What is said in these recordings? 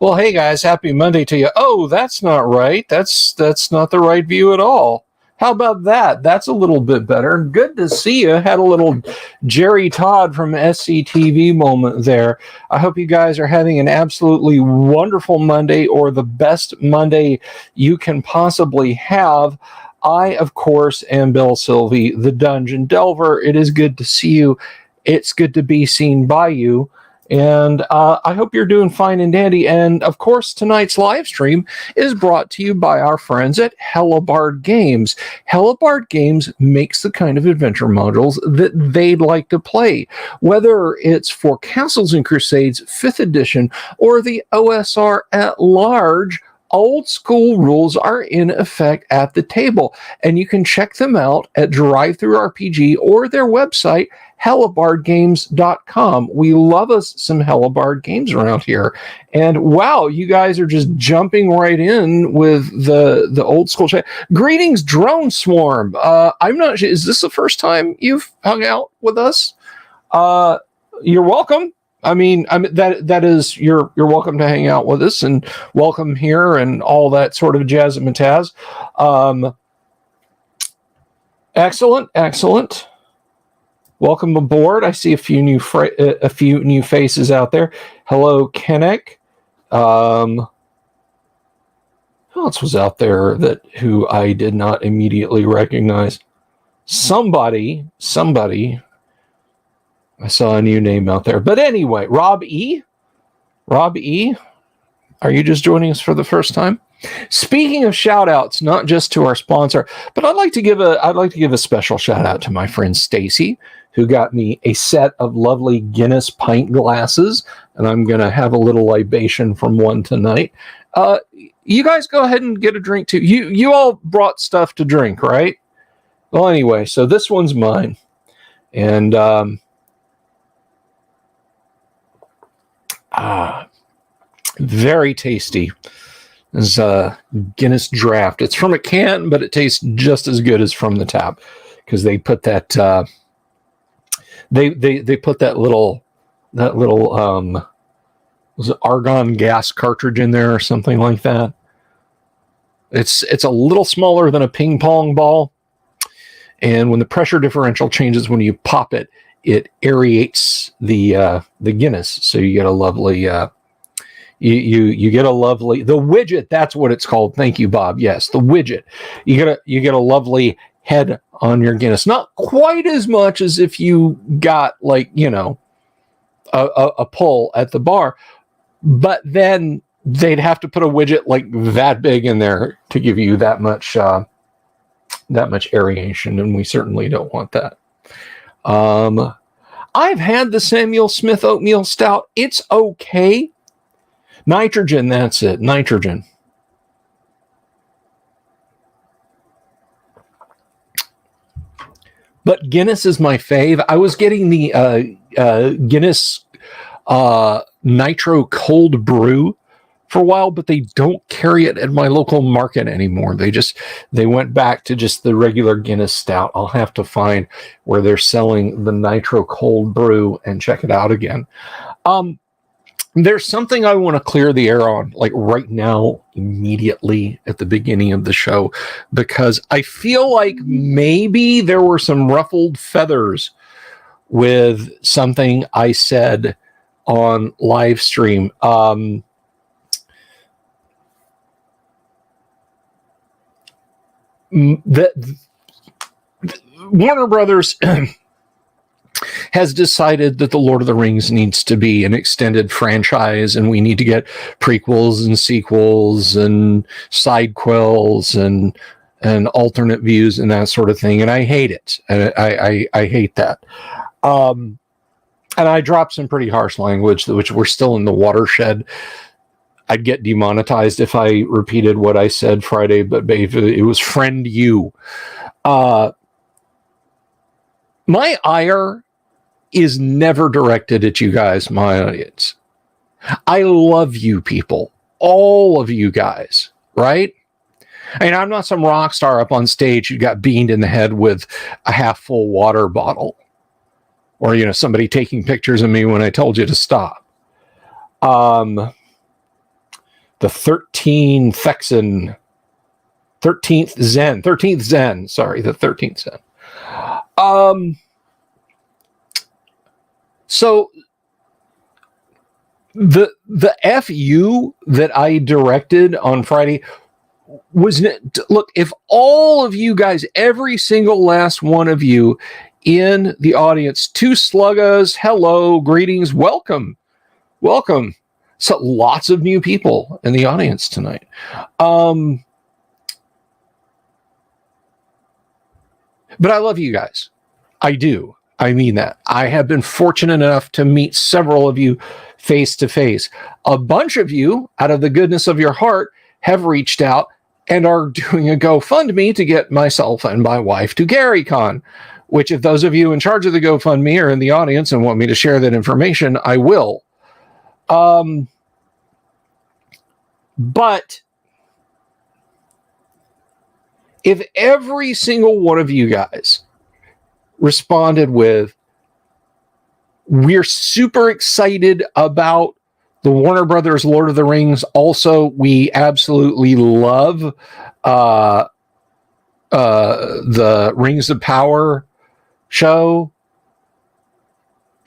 Well, hey guys, happy Monday to you. Oh, that's not right. That's not the right view at all. How about that? That's a little bit better. Good to see you. Had a little Jerry Todd from SCTV moment there. I hope you guys are having an absolutely wonderful Monday, or the best Monday you can possibly have. I, of course, am Bill Sylvie, the Dungeon Delver. It is good to see you. It's good to be seen by you. And I hope you're doing fine and dandy. And of course, tonight's live stream is brought to you by our friends at Hellebarde Games. Hellebarde Games makes the kind of adventure modules that they'd like to play, whether it's for Castles and Crusades 5th edition or the OSR at large. Old school rules are in effect at the table, and you can check them out at DriveThruRPG or their website, hellebardegames.com. We love us some Hellebarde Games around here. And wow, you guys are just jumping right in with the old school chat. Greetings, Drone Swarm. I'm not sure, is this the first time you've hung out with us? You're welcome. I mean that is you're welcome to hang out with us, and welcome here and all that sort of jazz and mataz. Excellent. Welcome aboard. I see a few new faces out there. Hello, Kennick. Who else was out there who I did not immediately recognize? Somebody. I saw a new name out there. But anyway, Rob E. Are you just joining us for the first time? Speaking of shout outs, not just to our sponsor, but I'd like to give a special shout out to my friend Stacy, who got me a set of lovely Guinness pint glasses, and I'm going to have a little libation from one tonight. You guys go ahead and get a drink too. You all brought stuff to drink, right? Well, anyway, so this one's mine. And very tasty. This Guinness Draft. It's from a can, but it tastes just as good as from the tap, because they put that they put that little was it argon gas cartridge in there or something like that. It's a little smaller than a ping pong ball, and when the pressure differential changes when you pop it, it aerates the Guinness, so you get a lovely you get a lovely the widget. That's what it's called. Thank you, Bob. Yes, the widget. You get a lovely head on your Guinness. Not quite as much as if you got a pull at the bar, but then they'd have to put a widget like that big in there to give you that much aeration, and we certainly don't want that. I've had the Samuel Smith Oatmeal Stout. It's okay. Nitrogen, that's it. Nitrogen. But Guinness is my fave. I was getting the Guinness Nitro Cold Brew for a while, but they don't carry it at my local market anymore. They went back to just the regular Guinness Stout. I'll have to find where they're selling the Nitro Cold Brew and check it out again. There's something I want to clear the air on, like right now, immediately at the beginning of the show, because I feel like maybe there were some ruffled feathers with something I said on Livestream. Warner Brothers has decided that the Lord of the Rings needs to be an extended franchise, and we need to get prequels and sequels and sidequels and alternate views and that sort of thing. And I hate it. I hate that. And I dropped some pretty harsh language, which we're still in the watershed. I'd get demonetized if I repeated what I said Friday, but it was friend you. My ire is never directed at you guys, my audience. I love you people, all of you guys, right? I mean, I'm not some rock star up on stage who got beamed in the head with a half full water bottle, or somebody taking pictures of me when I told you to stop. the 13th Thexan, 13th Zen, sorry, the 13th Zen. So the FU that I directed on Friday was, look, if all of you guys, every single last one of you in the audience, two sluggas, hello, greetings, welcome. So lots of new people in the audience tonight. But I love you guys. I do. I mean that. I have been fortunate enough to meet several of you face to face. A bunch of you, out of the goodness of your heart, have reached out and are doing a GoFundMe to get myself and my wife to GaryCon, which if those of you in charge of the GoFundMe are in the audience and want me to share that information, I will. But if every single one of you guys responded with, we're super excited about the Warner Brothers Lord of the Rings. Also, we absolutely love the Rings of Power show.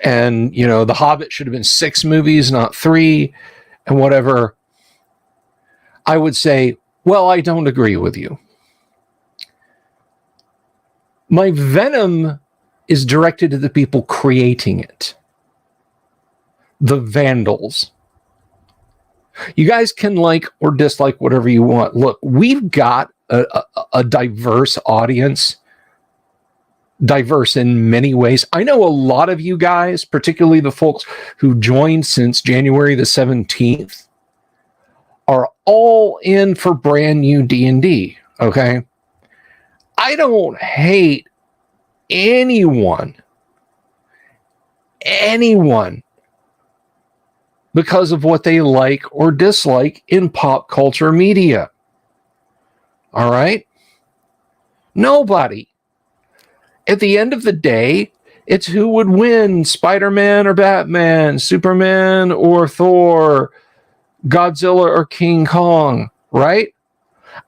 And, you know, The Hobbit should have been 6 movies, not 3, and whatever. I would say, well, I don't agree with you. My venom is directed to the people creating it. The vandals. You guys can like or dislike whatever you want. Look, we've got a diverse audience. Diverse in many ways. I know a lot of you guys, particularly the folks who joined since January the 17th, are all in for brand new D&D, okay? I don't hate anyone because of what they like or dislike in pop culture media. All right? Nobody. At the end of the day, it's who would win, Spider-Man or Batman, Superman or Thor, Godzilla or King Kong, right?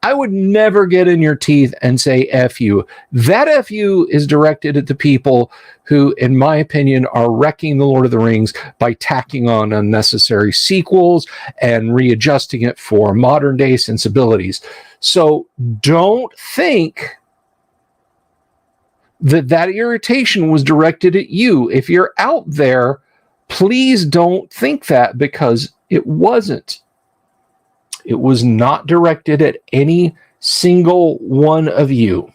I would never get in your teeth and say F you. That F you is directed at the people who, in my opinion, are wrecking The Lord of the Rings by tacking on unnecessary sequels and readjusting it for modern day sensibilities. So don't think that irritation was directed at you. If you're out there, please don't think that, because it wasn't. It was not directed at any single one of you.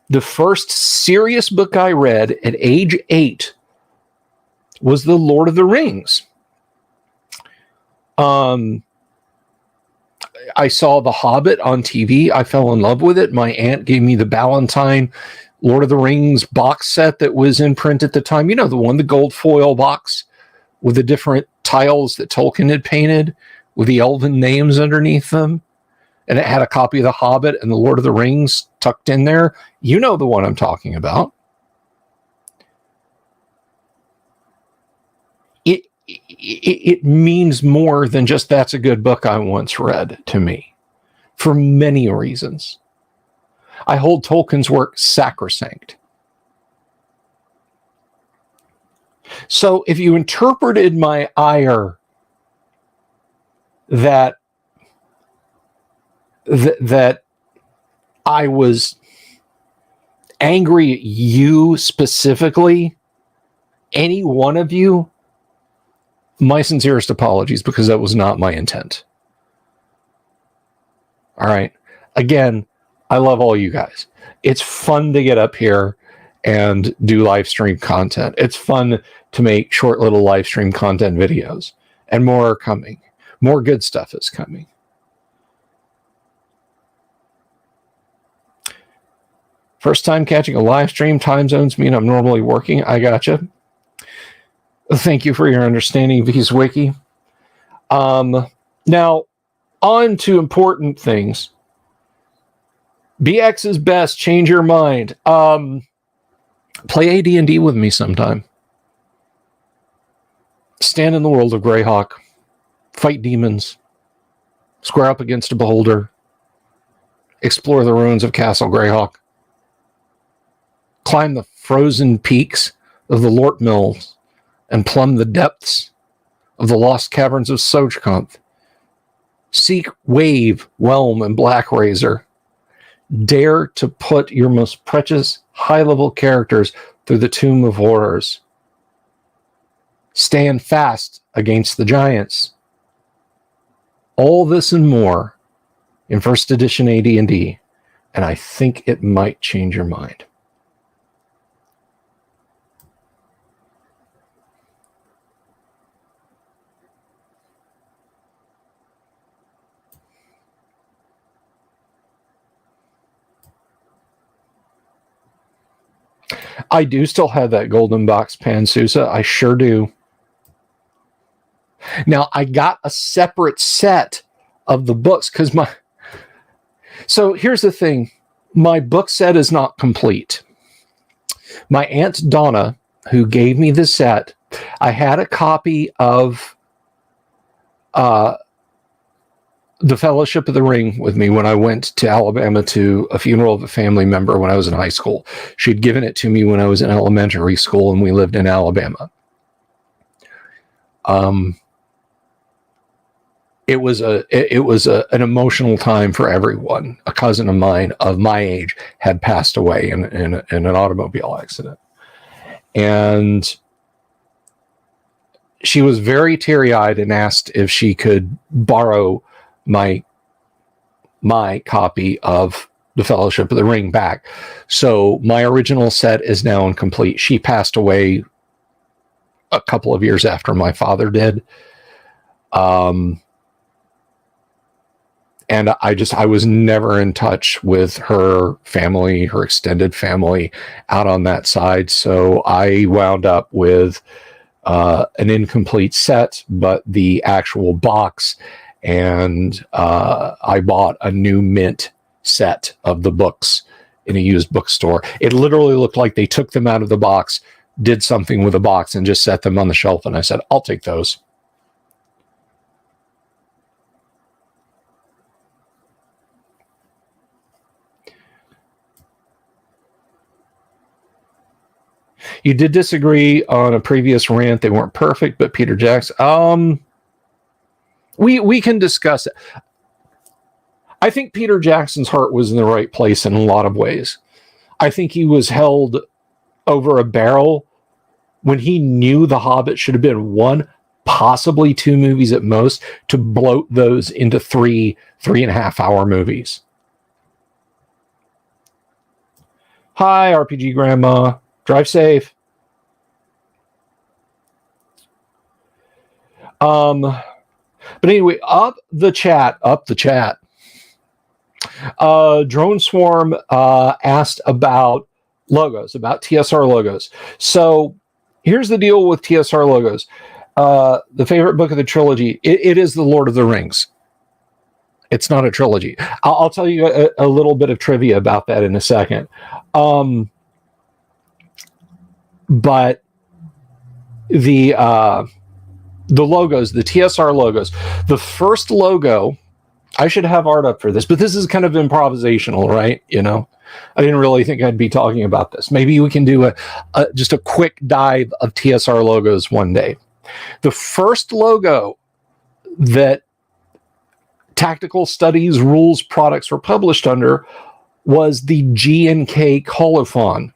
The first serious book I read at age 8 was The Lord of the Rings. I saw The Hobbit on TV. I fell in love with it. My aunt gave me the Ballantine Lord of the Rings box set that was in print at the time. You know, the one, the gold foil box with the different tiles that Tolkien had painted with the elven names underneath them. And it had a copy of The Hobbit and The Lord of the Rings tucked in there. You know the one I'm talking about. It means more than just that's a good book I once read to me, for many reasons. I hold Tolkien's work sacrosanct. So if you interpreted my ire that I was angry at you specifically, any one of you, my sincerest apologies, because that was not my intent. All right. Again, I love all you guys. It's fun to get up here and do live stream content. It's fun to make short little live stream content videos, and more are coming. More good stuff is coming. First time catching a live stream. Time zones mean I'm normally working. I gotcha. Thank you for your understanding, VSWiki. Now, on to important things. BX is best. Change your mind. Play AD&D with me sometime. stand in the world of Greyhawk, fight demons, square up against a beholder, explore the ruins of Castle Greyhawk, climb the frozen peaks of the Lort Mills, and plumb the depths of the lost caverns of Sojkonth. Seek Wave, Whelm, and Black Razor. Dare to put your most precious high-level characters through the Tomb of Horrors. Stand fast against the giants. All this and more in first edition AD&D, and I think it might change your mind. I do still have that golden box Pansusa. I sure do. Now, I got a separate set of the books because my... So here's the thing. My book set is not complete. My Aunt Donna, who gave me the set, I had a copy of The Fellowship of the Ring with me when I went to Alabama to a funeral of a family member when I was in high school. She'd given it to me when I was in elementary school and we lived in Alabama. It was an emotional time for everyone. A cousin of mine of my age had passed away in an automobile accident. And she was very teary-eyed and asked if she could borrow my copy of The Fellowship of the Ring back. So my original set is now incomplete. She passed away a couple of years after my father did. And I was never in touch with her family, her extended family out on that side. So I wound up with an incomplete set, but the actual box. And I bought a new mint set of the books in a used bookstore. It literally looked like they took them out of the box, did something with the box, and just set them on the shelf. And I said, I'll take those. You did disagree on a previous rant. They weren't perfect, but Peter Jackson... We can discuss it. I think Peter Jackson's heart was in the right place in a lot of ways. I think he was held over a barrel when he knew The Hobbit should have been one, possibly two movies at most, to bloat those into 3.5 hour movies. Hi, RPG Grandma. Drive safe. But anyway, up the chat. Drone Swarm asked about logos, about TSR logos. So here's the deal with TSR logos. The favorite book of the trilogy, it is The Lord of the Rings. It's not a trilogy. I'll tell you a little bit of trivia about that in a second. But the logos, the TSR logos, the first logo, I should have art up for this, but this is kind of improvisational, right? You know, I didn't really think I'd be talking about this. Maybe we can do just a quick dive of TSR logos one day. The first logo that Tactical Studies Rules products were published under was the G&K colophon.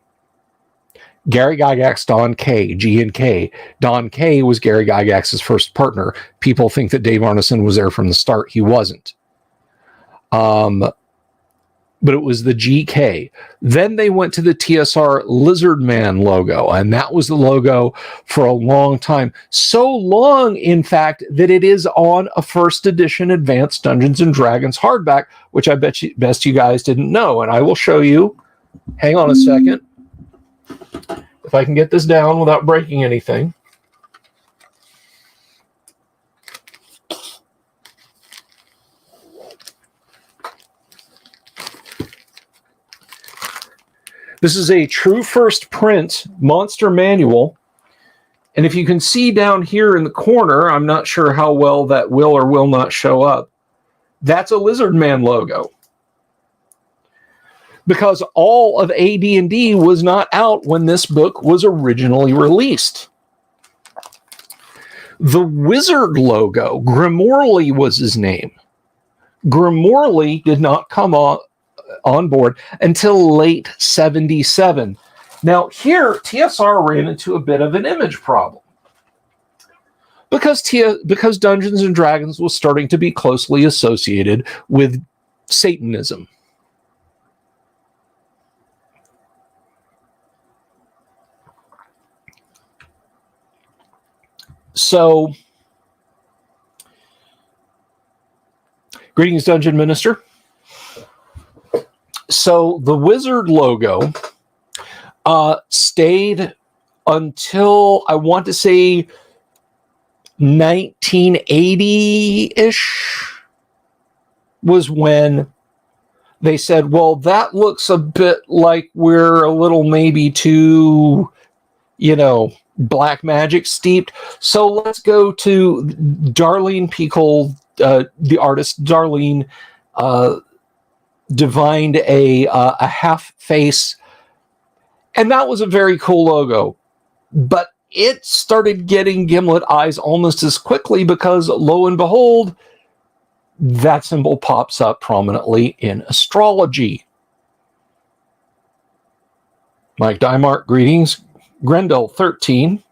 Gary Gygax, Don K, G and K. Don K was Gary Gygax's first partner. People think that Dave Arneson was there from the start. He wasn't. But it was the GK. Then they went to the TSR Lizard Man logo, and that was the logo for a long time. So long, in fact, that it is on a first edition Advanced Dungeons & Dragons hardback, which I bet you guys didn't know, and I will show you. Hang on a second. If I can get this down without breaking anything. This is a true first print monster manual, And if you can see down here in the corner, I'm not sure how well that will or will not show up. That's a Lizard Man logo. Because all of AD&D was not out when this book was originally released. The Wizard logo, Grimorley was his name. Grimorley did not come on board until late 77. Now here, TSR ran into a bit of an image problem. Because Dungeons and Dragons was starting to be closely associated with Satanism. So, greetings, Dungeon Minister. So, the Wizard logo stayed until, I want to say, 1980-ish was when they said, well, that looks a bit like we're a little maybe too, black magic steeped. So let's go to Darlene Pickle, the artist. Darlene divined a half face, and that was a very cool logo. But it started getting gimlet eyes almost as quickly because, lo and behold, that symbol pops up prominently in astrology. Mike Dymark, greetings. Grendel 13.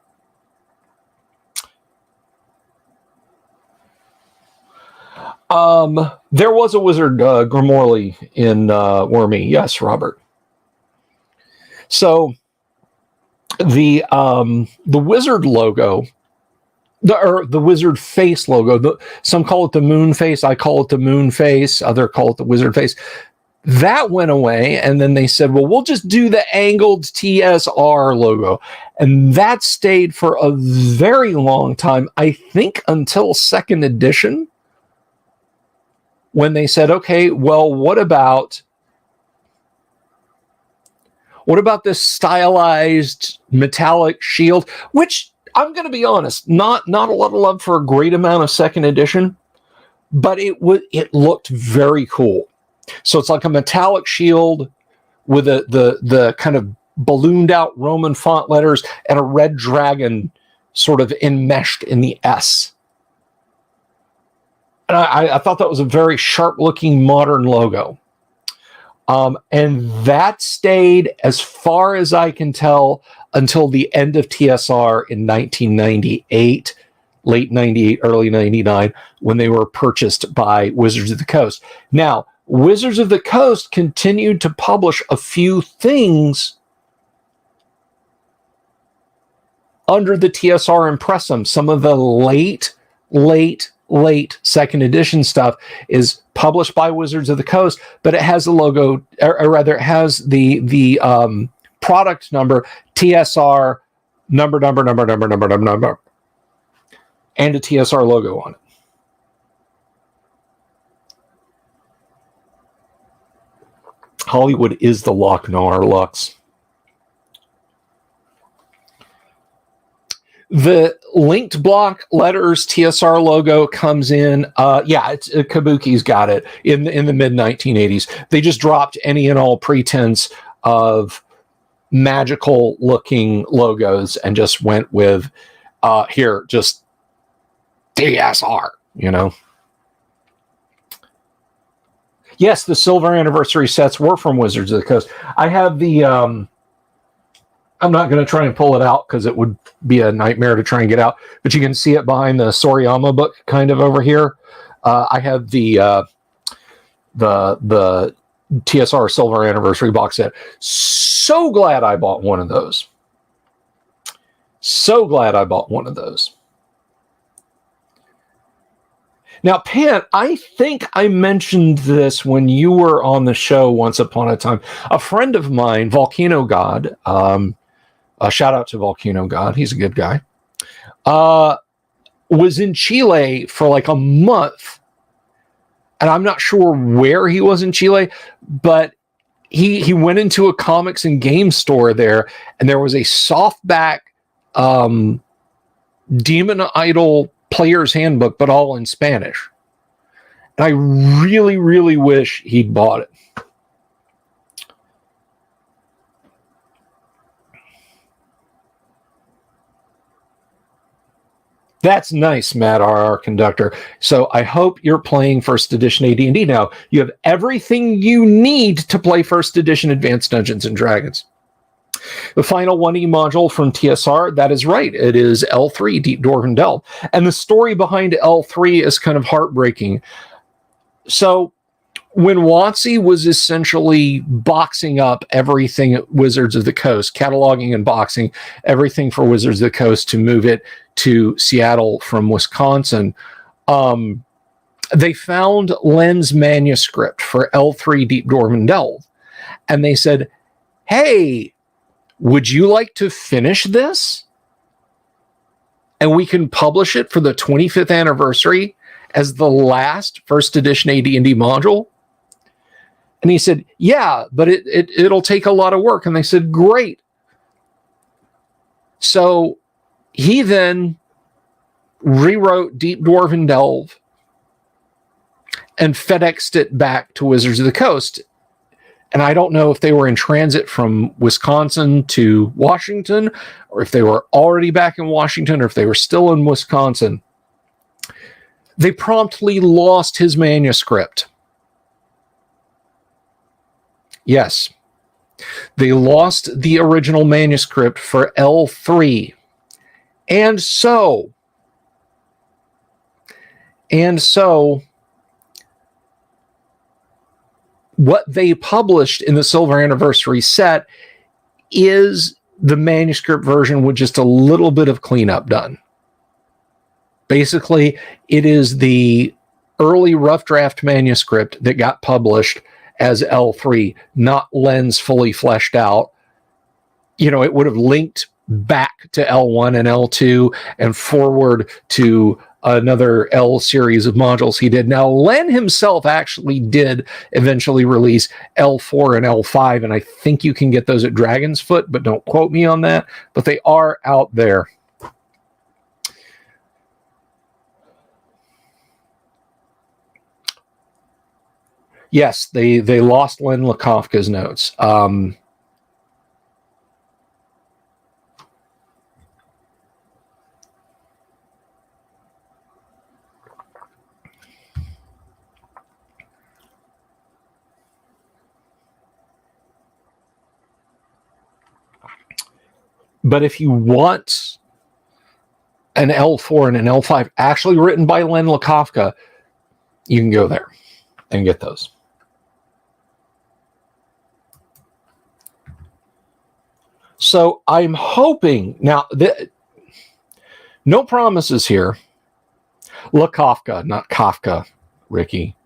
There was a wizard, Grimorley, in Wormy. Yes, Robert. So the wizard logo, the wizard face logo. Some call it the moon face. I call it the moon face. Others call it the wizard face. That went away, and then they said, well, we'll just do the angled TSR logo. And that stayed for a very long time, I think until second edition, when they said, okay, well, what about this stylized metallic shield, which I'm going to be honest, not a lot of love for a great amount of second edition, but it looked very cool. So it's like a metallic shield with the kind of ballooned out Roman font letters and a red dragon sort of enmeshed in the S. And I thought that was a very sharp looking modern logo. And that stayed, as far as I can tell, until the end of TSR in 1998, late 98, early 99, when they were purchased by Wizards of the Coast. Now, Wizards of the Coast continued to publish a few things under the TSR impressum. Some of the late second edition stuff is published by Wizards of the Coast, but it has a logo, or rather, it has the product number, TSR number, and a TSR logo on it. Hollywood is the Lochnar Lux. The linked block letters TSR logo comes in. It's Kabuki's got it in the mid 1980s. They just dropped any and all pretense of magical looking logos and just went with just TSR. Yes, the silver anniversary sets were from Wizards of the Coast. I have the. I'm not going to try and pull it out because it would be a nightmare to try and get out. But you can see it behind the Soriyama book, kind of over here. I have the TSR silver anniversary box set. So glad I bought one of those. Now, Pan, I think I mentioned this when you were on the show once upon a time. A friend of mine, Volcano God, a shout out to Volcano God, he's a good guy, was in Chile for like a month. And I'm not sure where he was in Chile, but he went into a comics and games store there, and there was a softback Demon Idol Player's Handbook, but all in Spanish. And I really, really wish he'd bought it. That's nice, Matt R.R. Conductor. So I hope you're playing First Edition AD&D now. You have everything you need to play First Edition Advanced Dungeons & Dragons. The final 1E module from TSR, that is right. It is L3, Deep Dwarven Delve. And the story behind L3 is kind of heartbreaking. So when WotC was essentially boxing up everything at Wizards of the Coast, cataloging and boxing everything for Wizards of the Coast to move it to Seattle from Wisconsin, they found Len's manuscript for L3 Deep Dwarven Delve. And they said, hey, would you like to finish this? And we can publish it for the 25th anniversary as the last First Edition AD&D module? And he said, yeah, but it'll take a lot of work. And they said, great. So he then rewrote Deep Dwarven Delve and FedExed it back to Wizards of the Coast. And I don't know if they were in transit from Wisconsin to Washington, or if they were already back in Washington, or if they were still in Wisconsin. They promptly lost his manuscript. Yes, they lost the original manuscript for L3. And so, what they published in the Silver Anniversary set is the manuscript version with just a little bit of cleanup done. Basically, it is the early rough draft manuscript that got published as L3, not Len's fully fleshed out. You know, it would have linked back to L1 and L2 and forward to another L series of modules he did. Now, Len himself actually did eventually release L4 and L5, and I think you can get those at Dragon's Foot, but don't quote me on that. But they are out there. Yes, they lost Len Lakofka's notes. But if you want an L4 and an L5 actually written by Len Lakofka, you can go there and get those. So I'm hoping now that no promises here. Lakofka, not Kafka, Ricky.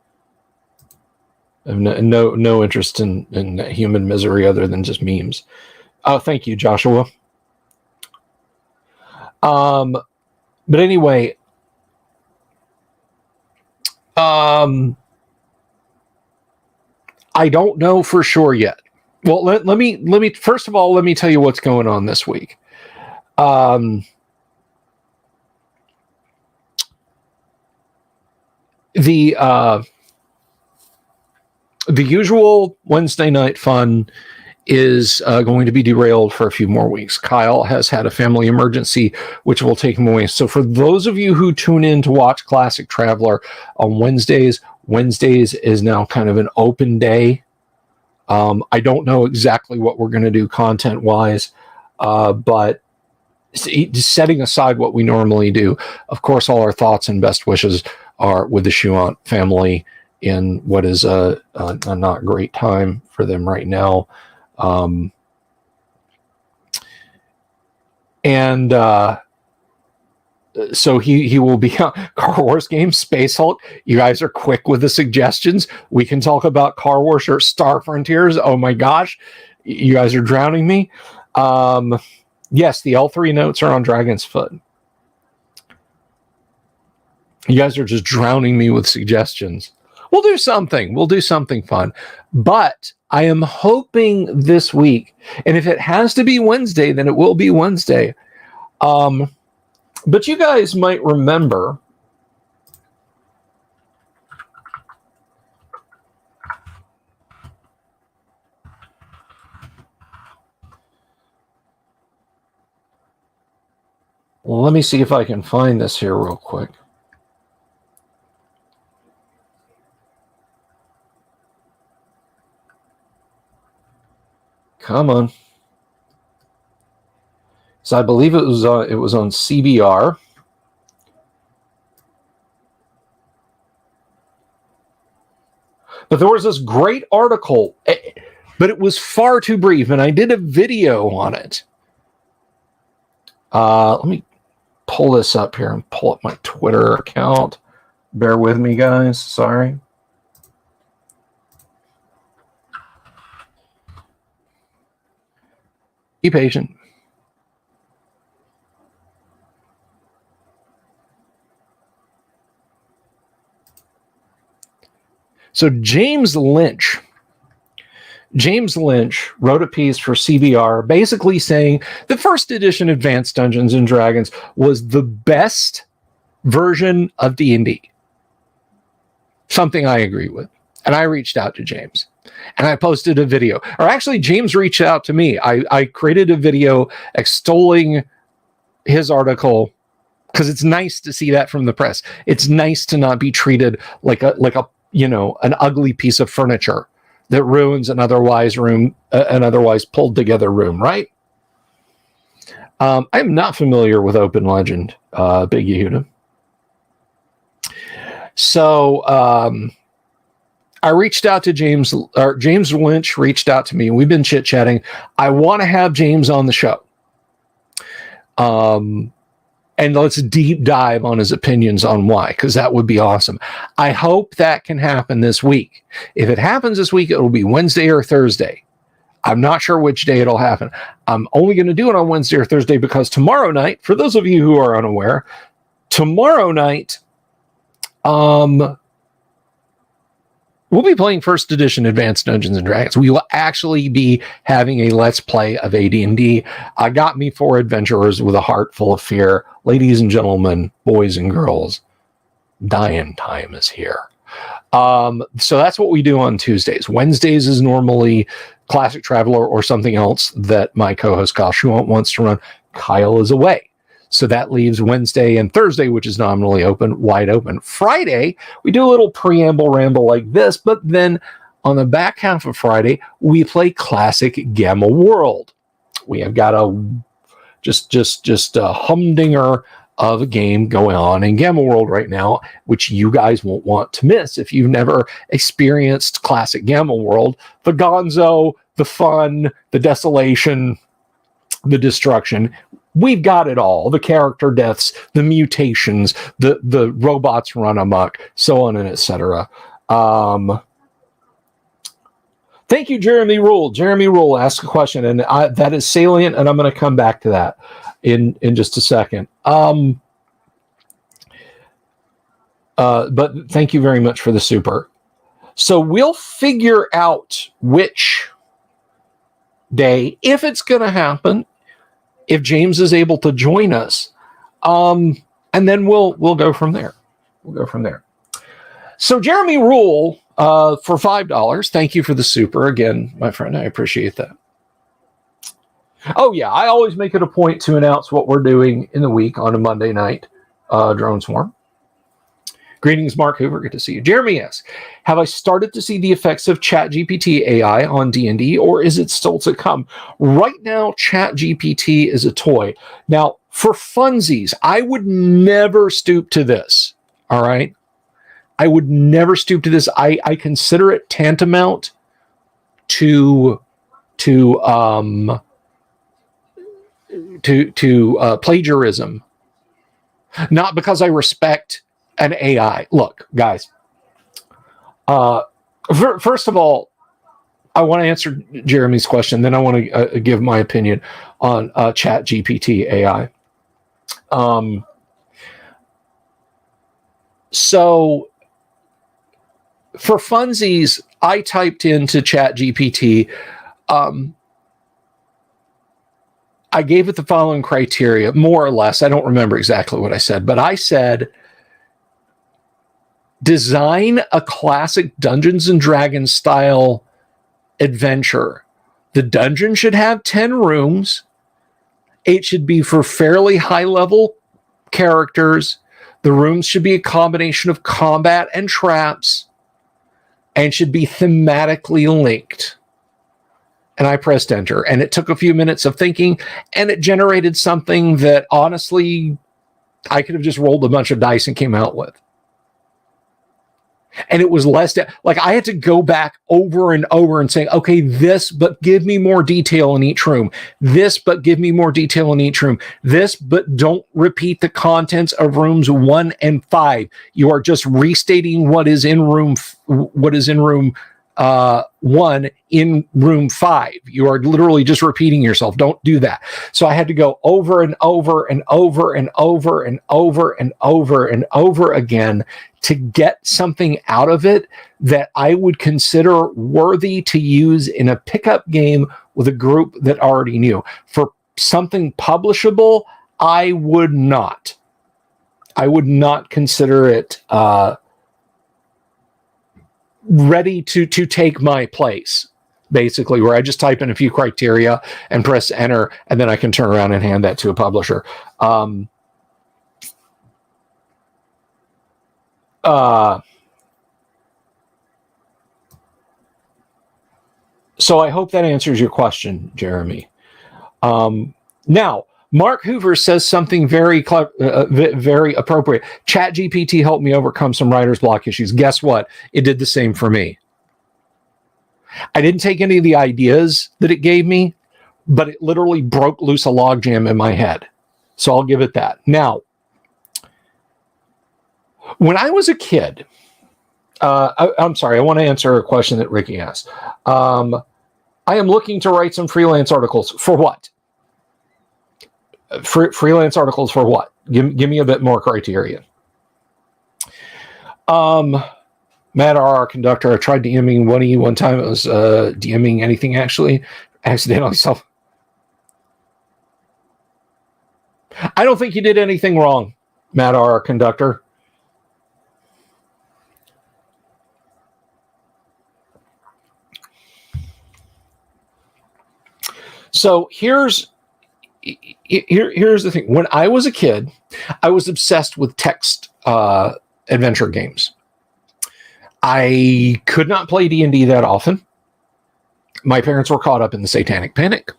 I have no interest in human misery other than just memes. Oh, thank you, Joshua. But anyway, I don't know for sure yet. Well, let me first of all, let me tell you what's going on this week. The usual Wednesday night fun is going to be derailed for a few more weeks. Kyle has had a family emergency, which will take him away. So for those of you who tune in to watch Classic Traveler on Wednesdays is now kind of an open day. I don't know exactly what we're going to do content-wise, but setting aside what we normally do, of course, all our thoughts and best wishes are with the Shuant family in what is a not great time for them right now. So he will be Car Wars game, Space Hulk. You guys are quick with the suggestions. We can talk about Car Wars or Star Frontiers. Oh my gosh, you guys are drowning me. Yes, the L3 notes are on Dragon's Foot. You guys are just drowning me with suggestions. We'll do something. We'll do something fun. But I am hoping this week, and if it has to be Wednesday, then it will be Wednesday. But you guys might remember well, let me see if I can find this here real quick. Come on. So I believe it was on CBR. But there was this great article, but it was far too brief, and I did a video on it. Let me pull this up here and pull up my Twitter account. Bear with me, guys. Sorry. Be patient. So James Lynch wrote a piece for CBR basically saying the first edition Advanced Dungeons and Dragons was the best version of D&D. Something I agree with. And I reached out to James and I posted a video. Or actually, James reached out to me. I created a video extolling his article because it's nice to see that from the press. It's nice to not be treated like a an ugly piece of furniture that ruins an otherwise pulled together room, right? I'm not familiar with Open Legend, Big Yehuda. So I reached out to James Lynch reached out to me. We've been chit-chatting. I want to have James on the show. And let's deep dive on his opinions on why, because that would be awesome. I hope that can happen this week. If it happens this week, it'll be Wednesday or Thursday. I'm not sure which day it'll happen. I'm only going to do it on Wednesday or Thursday because tomorrow night, for those of you who are unaware, tomorrow night, we'll be playing first edition Advanced Dungeons and Dragons. We will actually be having a let's play of AD&D. I got me 4 adventurers with a heart full of fear. Ladies and gentlemen, boys and girls, dying time is here. So that's what we do on Tuesdays. Wednesdays is normally Classic Traveler or something else that my co-host Kyle Schuant wants to run. Kyle is away. So that leaves Wednesday and Thursday, which is nominally wide open. Friday, we do a little preamble ramble like this, but then on the back half of Friday, we play Classic Gamma World. We have got a just a humdinger of a game going on in Gamma World right now, which you guys won't want to miss if you've never experienced Classic Gamma World. The gonzo, the fun, the desolation, the destruction. We've got it all. The character deaths, the mutations, the robots run amok, so on and etc. Thank you, Jeremy Rule. Jeremy Rule asked a question, and that is salient, and I'm going to come back to that in just a second. But thank you very much for the super. So we'll figure out which day, if it's going to happen, if James is able to join us, and then we'll go from there. We'll go from there. So Jeremy Rule, for $5, thank you for the super again, my friend. I appreciate that. Oh yeah, I always make it a point to announce what we're doing in the week on a Monday night. Drone Swarm. Greetings, Mark Hoover. Good to see you. Jeremy asks, have I started to see the effects of ChatGPT AI on D&D, or is it still to come? Right now, ChatGPT is a toy. Now, for funsies, I would never stoop to this, all right? I would never stoop to this. I consider it tantamount to plagiarism. Not because I respect an AI. Look, guys. First of all, I want to answer Jeremy's question. Then I want to give my opinion on ChatGPT AI. So for funsies, I typed into ChatGPT. I gave it the following criteria, more or less. I don't remember exactly what I said, but I said, design a classic Dungeons and Dragons style adventure. The dungeon should have 10 rooms. It should be for fairly high level characters. The rooms should be a combination of combat and traps and should be thematically linked. And I pressed enter, and it took a few minutes of thinking, and it generated something that honestly I could have just rolled a bunch of dice and came out with. And it was less, like I had to go back over and over and say, okay, this, but give me more detail in each room. This, but give me more detail in each room. This, but don't repeat the contents of rooms 1 and 5. You are just restating what is in room 1 in room 5. You are literally just repeating yourself. Don't do that. So I had to go over and over and over and over and over and over and over again to get something out of it that I would consider worthy to use in a pickup game with a group that already knew. For something publishable, I would not. I would not consider it ready to take my place, basically, where I just type in a few criteria and press enter, and then I can turn around and hand that to a publisher. So I hope that answers your question, Jeremy. Now, Mark Hoover says something very clever, very appropriate. ChatGPT helped me overcome some writer's block issues. Guess what? It did the same for me. I didn't take any of the ideas that it gave me, but it literally broke loose a logjam in my head. So I'll give it that. Now, when I was a kid, I'm sorry, I want to answer a question that Ricky asked. I am looking to write some freelance articles. For what? Freelance articles for what? Give me a bit more criteria. Matt R. Conductor, I tried DMing one time. It was DMing anything actually. Accidentally self. I don't think you did anything wrong, Matt R. Conductor. So here's the thing. When I was a kid, I was obsessed with text adventure games. I could not play D&D that often. My parents were caught up in the Satanic Panic.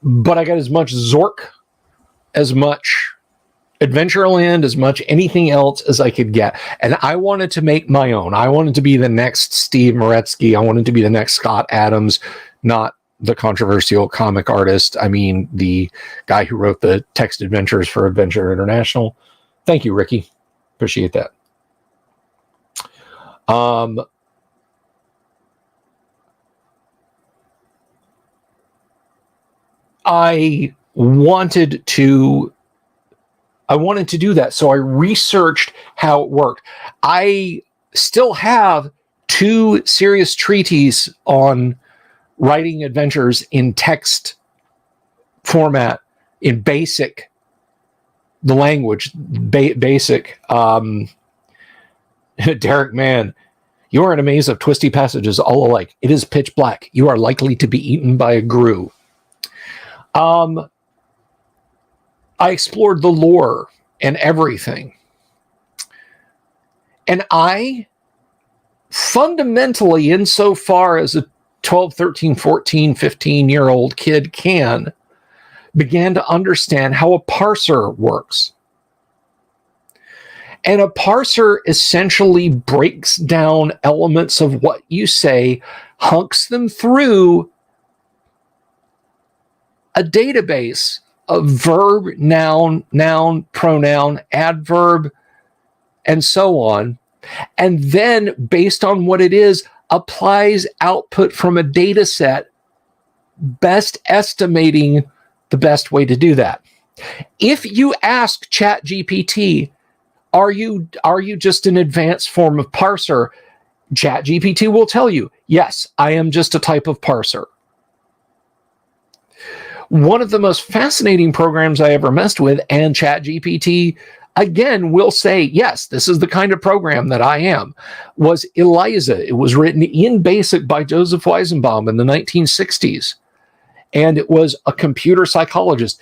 But I got as much Zork, as much Adventureland, as much anything else as I could get. And I wanted to make my own. I wanted to be the next Steve Moretsky. I wanted to be the next Scott Adams, not the controversial comic artist. I mean, the guy who wrote the text adventures for Adventure International. Thank you, Ricky. Appreciate that. I wanted to do that. So I researched how it worked. I still have 2 serious treatises on writing adventures in text format, in basic, the language, basic. Derek Mann, you are in a maze of twisty passages all alike. It is pitch black. You are likely to be eaten by a grue. I explored the lore and everything. And I fundamentally, insofar as a 12, 13, 14, 15-year-old kid began to understand how a parser works. And a parser essentially breaks down elements of what you say, hunks them through a database of verb, noun, pronoun, adverb, and so on. And then, based on what it is, applies output from a data set, best estimating the best way to do that. If you ask ChatGPT, are you just an advanced form of parser? ChatGPT will tell you, yes, I am just a type of parser. One of the most fascinating programs I ever messed with, and ChatGPT again will say, yes, this is the kind of program that I am, was ELIZA. It was written in BASIC by Joseph Weizenbaum in the 1960s. And it was a computer psychologist.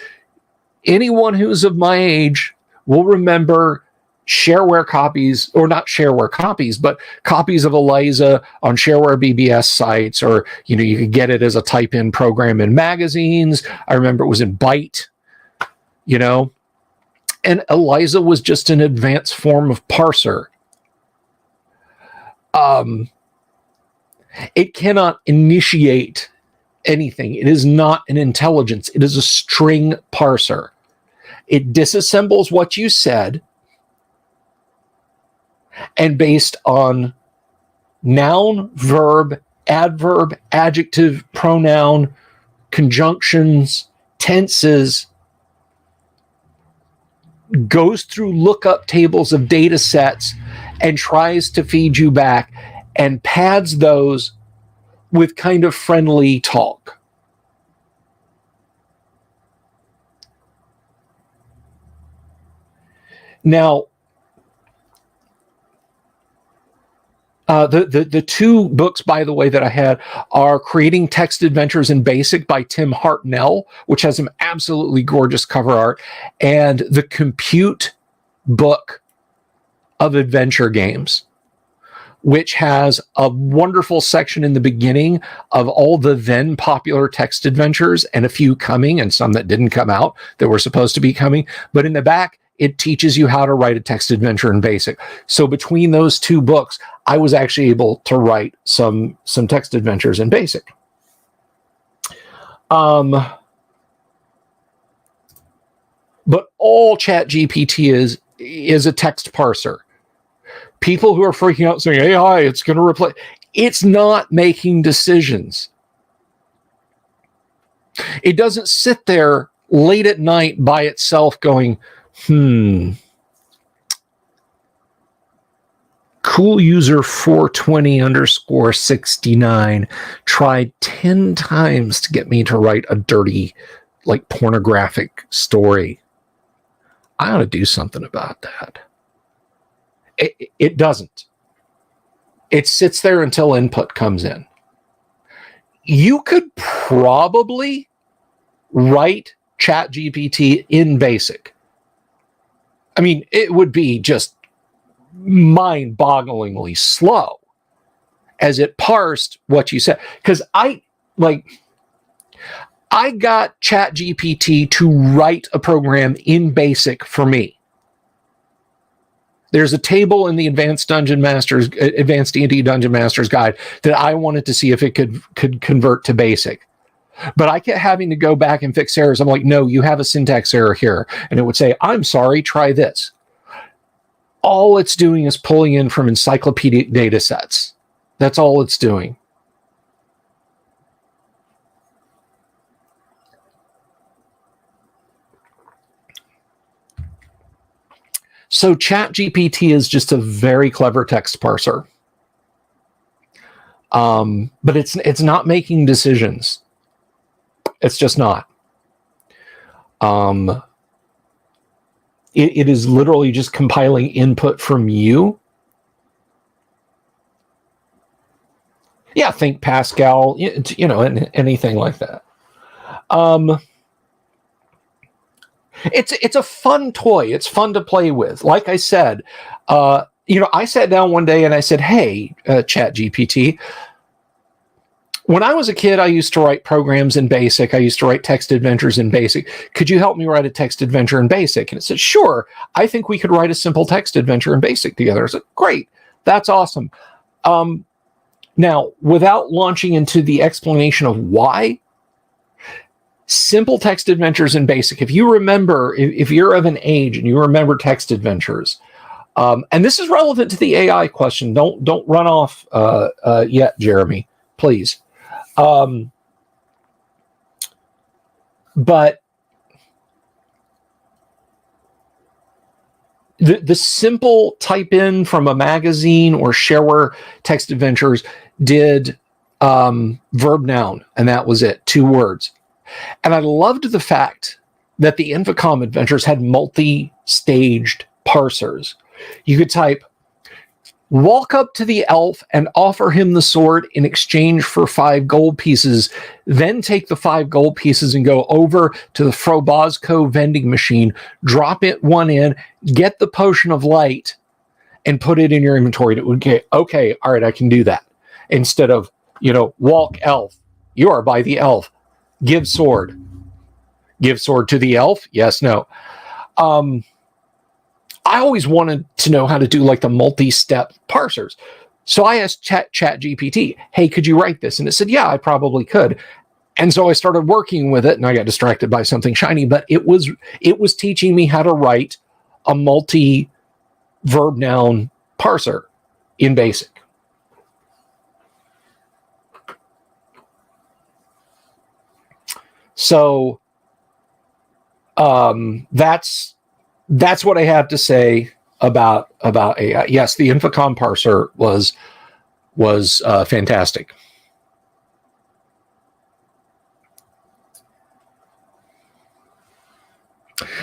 Anyone who's of my age will remember shareware copies, or not shareware copies, but copies of ELIZA on shareware BBS sites, or, you could get it as a type-in program in magazines. I remember it was in Byte, and ELIZA was just an advanced form of parser. It cannot initiate anything. It is not an intelligence. It is a string parser. It disassembles what you said, and based on noun, verb, adverb, adjective, pronoun, conjunctions, tenses, goes through lookup tables of data sets and tries to feed you back, and pads those with kind of friendly talk. Now, the two books, by the way, that I had are Creating Text Adventures in BASIC by Tim Hartnell, which has some absolutely gorgeous cover art, and the Compute book of adventure games, which has a wonderful section in the beginning of all the then popular text adventures, and a few coming and some that didn't come out that were supposed to be coming. But in the back, it teaches you how to write a text adventure in BASIC. So between those two books, I was actually able to write some text adventures in BASIC. But all ChatGPT is a text parser. People who are freaking out saying, AI, it's going to replace... It's not making decisions. It doesn't sit there late at night by itself going, cool user 420_69 tried 10 times to get me to write a dirty, like, pornographic story. I ought to do something about that. It doesn't. It sits there until input comes in. You could probably write ChatGPT in BASIC. I mean, it would be just mind-bogglingly slow as it parsed what you said. Because I got ChatGPT to write a program in BASIC for me. There's a table in the Advanced D&D Dungeon Masters guide that I wanted to see if it could convert to BASIC. But I kept having to go back and fix errors. I'm like, no, you have a syntax error here. And it would say, I'm sorry, try this. All it's doing is pulling in from encyclopedic data sets. That's all it's doing. So ChatGPT is just a very clever text parser. But it's not making decisions. It's just not. It is literally just compiling input from you. Yeah, think Pascal, anything like that. It's a fun toy. It's fun to play with. Like I said, I sat down one day and I said, hey, ChatGPT, when I was a kid, I used to write programs in BASIC. I used to write text adventures in BASIC. Could you help me write a text adventure in BASIC? And it said, sure. I think we could write a simple text adventure in BASIC together. I said, great. That's awesome. Now, without launching into the explanation of why, simple text adventures in BASIC, if you remember, if you're of an age and you remember text adventures, and this is relevant to the AI question. Don't run off yet, Jeremy, please. But the simple type in from a magazine or shareware text adventures did verb noun, and that was it, 2 words. And I loved the fact that the Infocom adventures had multi-staged parsers. You could type, walk up to the elf and offer him the sword in exchange for 5 gold pieces, then take the 5 gold pieces and go over to the Frobozco vending machine, drop it one in, get the potion of light, and put it in your inventory. It would get, okay, all right, I can do that. Instead of, walk elf, you are by the elf, give sword. Give sword to the elf? Yes, no. I always wanted to know how to do like the multi-step parsers. So I asked ChatGPT, hey, could you write this? And it said, yeah, I probably could. And so I started working with it, and I got distracted by something shiny, but it was teaching me how to write a multi-verb noun parser in BASIC. So that's what I have to say about AI. Yes, the Infocom parser was fantastic.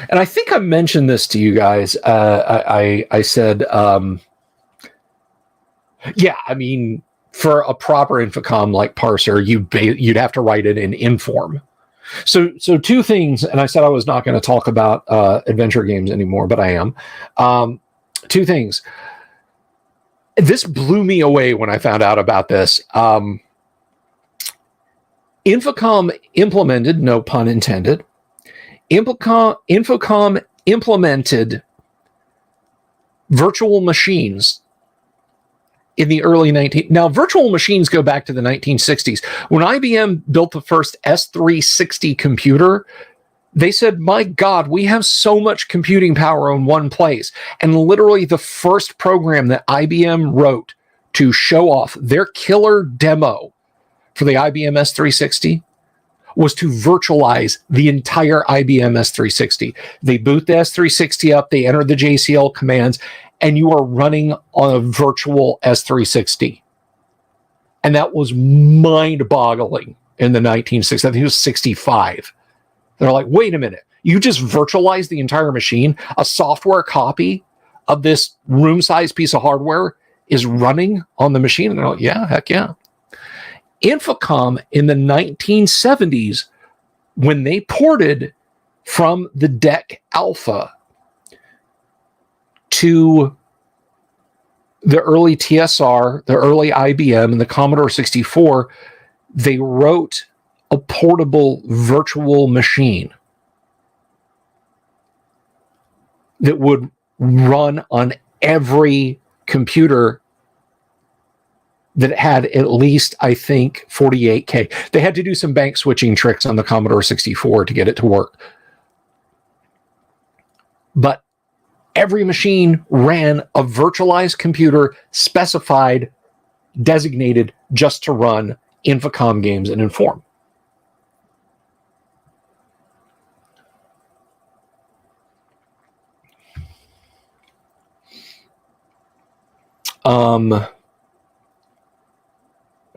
And I think I mentioned this to you guys. I said, yeah, I mean, for a proper Infocom like parser, you'd have to write it in Inform. So 2 things, and I said I was not going to talk about adventure games anymore, but I am. 2 things. This blew me away when I found out about this. Infocom implemented, no pun intended, Infocom implemented virtual machines in the early Now, virtual machines go back to the 1960s. When IBM built the first S360 computer, they said, my God, we have so much computing power in one place. And literally the first program that IBM wrote to show off their killer demo for the IBM S360 was to virtualize the entire IBM S360. They boot the S360 up, they enter the JCL commands, and you are running on a virtual S360. And that was mind-boggling in the 1960s. I think it was 65. They're like, wait a minute, you just virtualized the entire machine? A software copy of this room-sized piece of hardware is running on the machine? And they're like, yeah, heck yeah. Infocom in the 1970s, when they ported from the DEC Alpha to the early TSR, the early IBM, and the Commodore 64, they wrote a portable virtual machine that would run on every computer that had at least, I think, 48K. They had to do some bank switching tricks on the Commodore 64 to get it to work. But every machine ran a virtualized computer specified, designated just to run Infocom games and Inform.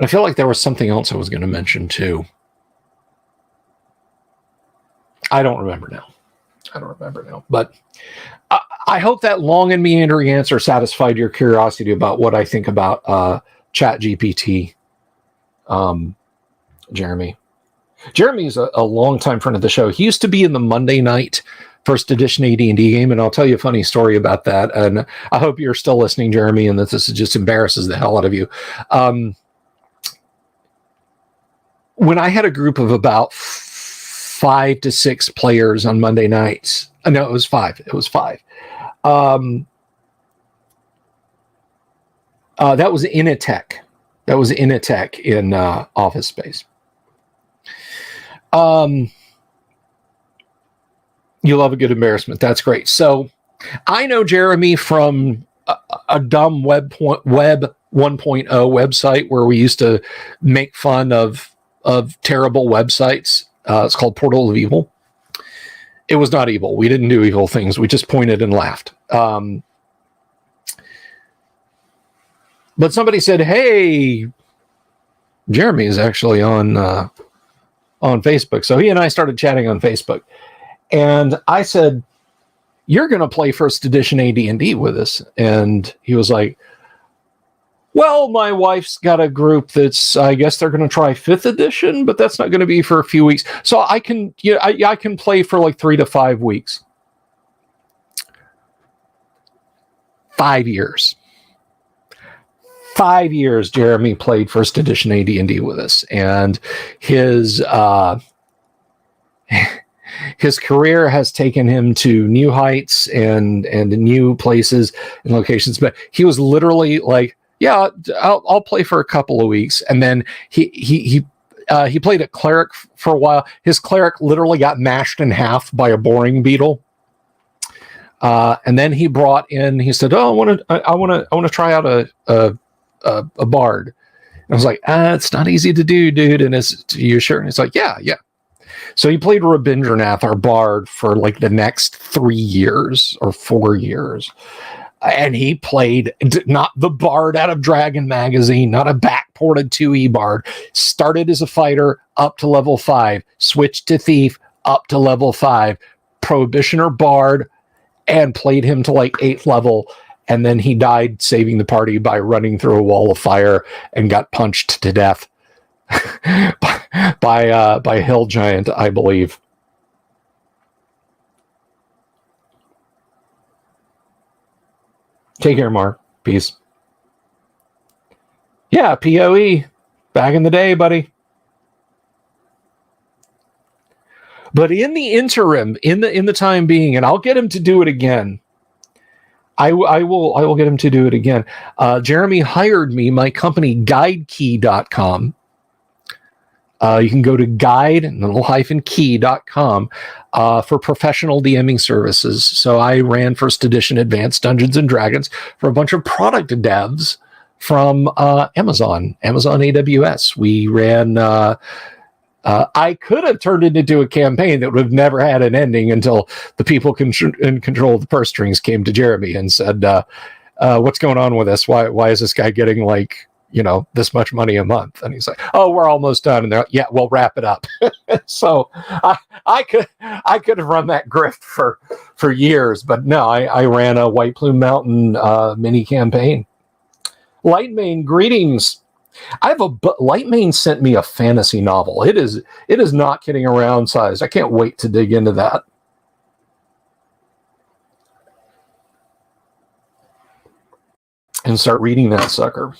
I feel like there was something else I was going to mention too. I don't remember now. But I hope that long and meandering answer satisfied your curiosity about what I think about ChatGPT. Jeremy. Jeremy's a longtime friend of the show. He used to be in the Monday night first edition AD&D game, and I'll tell you a funny story about that. And I hope you're still listening, Jeremy, and that this just embarrasses the hell out of you. When I had a group of about 5 to 6 players on Monday nights, no, it was 5. That was Initech. That was Initech in Office Space. You love a good embarrassment. That's great. So I know Jeremy from a dumb Web 1.0 website where we used to make fun of terrible websites. It's called Portal of Evil. It was not evil. We didn't do evil things. We just pointed and laughed. But somebody said, hey, Jeremy is actually on on Facebook. So he and I started chatting on Facebook. And I said, you're going to play first edition AD&D with us. And he was like, well, my wife's got a group that's, I guess they're going to try 5th edition, but that's not going to be for a few weeks. So I can, I can play for like 3 to 5 weeks. 5 years. 5 years, Jeremy played first edition AD&D with us, and his career has taken him to new heights and new places and locations. But he was literally like, yeah, I'll play for a couple of weeks. And then he played a cleric for a while. His cleric literally got mashed in half by a boring beetle. And then he brought in, he said, oh, I want to try out a bard. And I was like, it's not easy to do, dude. And are you sure? And he's like, yeah. So he played Rabindranath, our bard, for like the next 3 years or 4 years. And he played not the bard out of Dragon Magazine, not a backported 2E bard. Started as a fighter up to level 5, switched to thief up to level 5, prohibitioner bard, and played him to like 8th level. And then he died saving the party by running through a wall of fire and got punched to death by a hill giant, I believe. Take care, Mark. Peace. Yeah, PoE. Back in the day, buddy. But in the interim, in the time being, and I'll get him to do it again. I will get him to do it again. Jeremy hired me, my company, guidekey.com. You can go to guide-key.com for professional DMing services. So I ran first edition Advanced Dungeons and Dragons for a bunch of product devs from Amazon AWS. We ran... I could have turned it into a campaign that would have never had an ending until the people in control of the purse strings came to Jeremy and said, what's going on with this? Why is this guy getting like, this much money a month? And he's like, oh, we're almost done. And they're like, yeah, we'll wrap it up. So I could have run that grift for years, but no, I ran a White Plume Mountain mini campaign. Lightmane, greetings. Lightmane sent me a fantasy novel. It is not kidding around sized. I can't wait to dig into that. And start reading that sucker.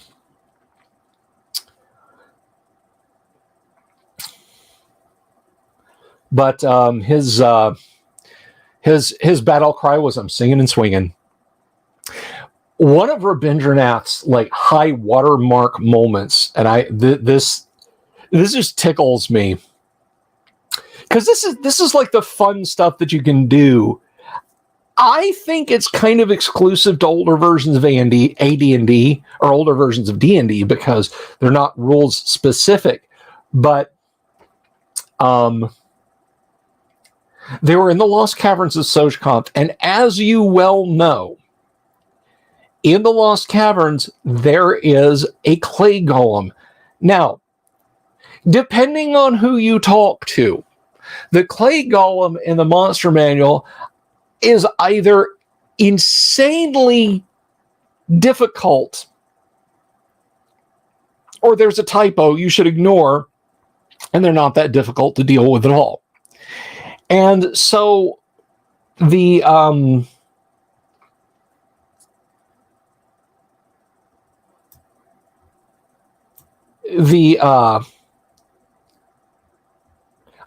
But his battle cry was, "I'm singing and swinging." One of Rabindranath's like high watermark moments, and this just tickles me because this is like the fun stuff that you can do. I think it's kind of exclusive to older versions of AD&D or older versions of D&D because they're not rules specific, but they were in the Lost Caverns of Sojkant, and as you well know, in the Lost Caverns, there is a clay golem. Now, depending on who you talk to, the clay golem in the monster manual is either insanely difficult or there's a typo you should ignore, and they're not that difficult to deal with at all. And so the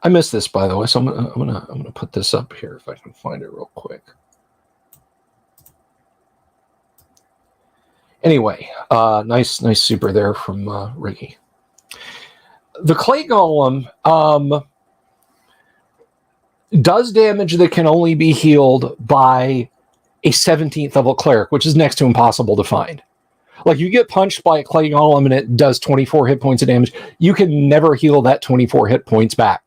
I missed this, by the way, so I'm gonna put this up here if I can find it real quick. Anyway, nice super there from Ricky. The clay golem does damage that can only be healed by a 17th level cleric, which is next to impossible to find. Like, you get punched by a clay golem and it does 24 hit points of damage. You can never heal that 24 hit points back.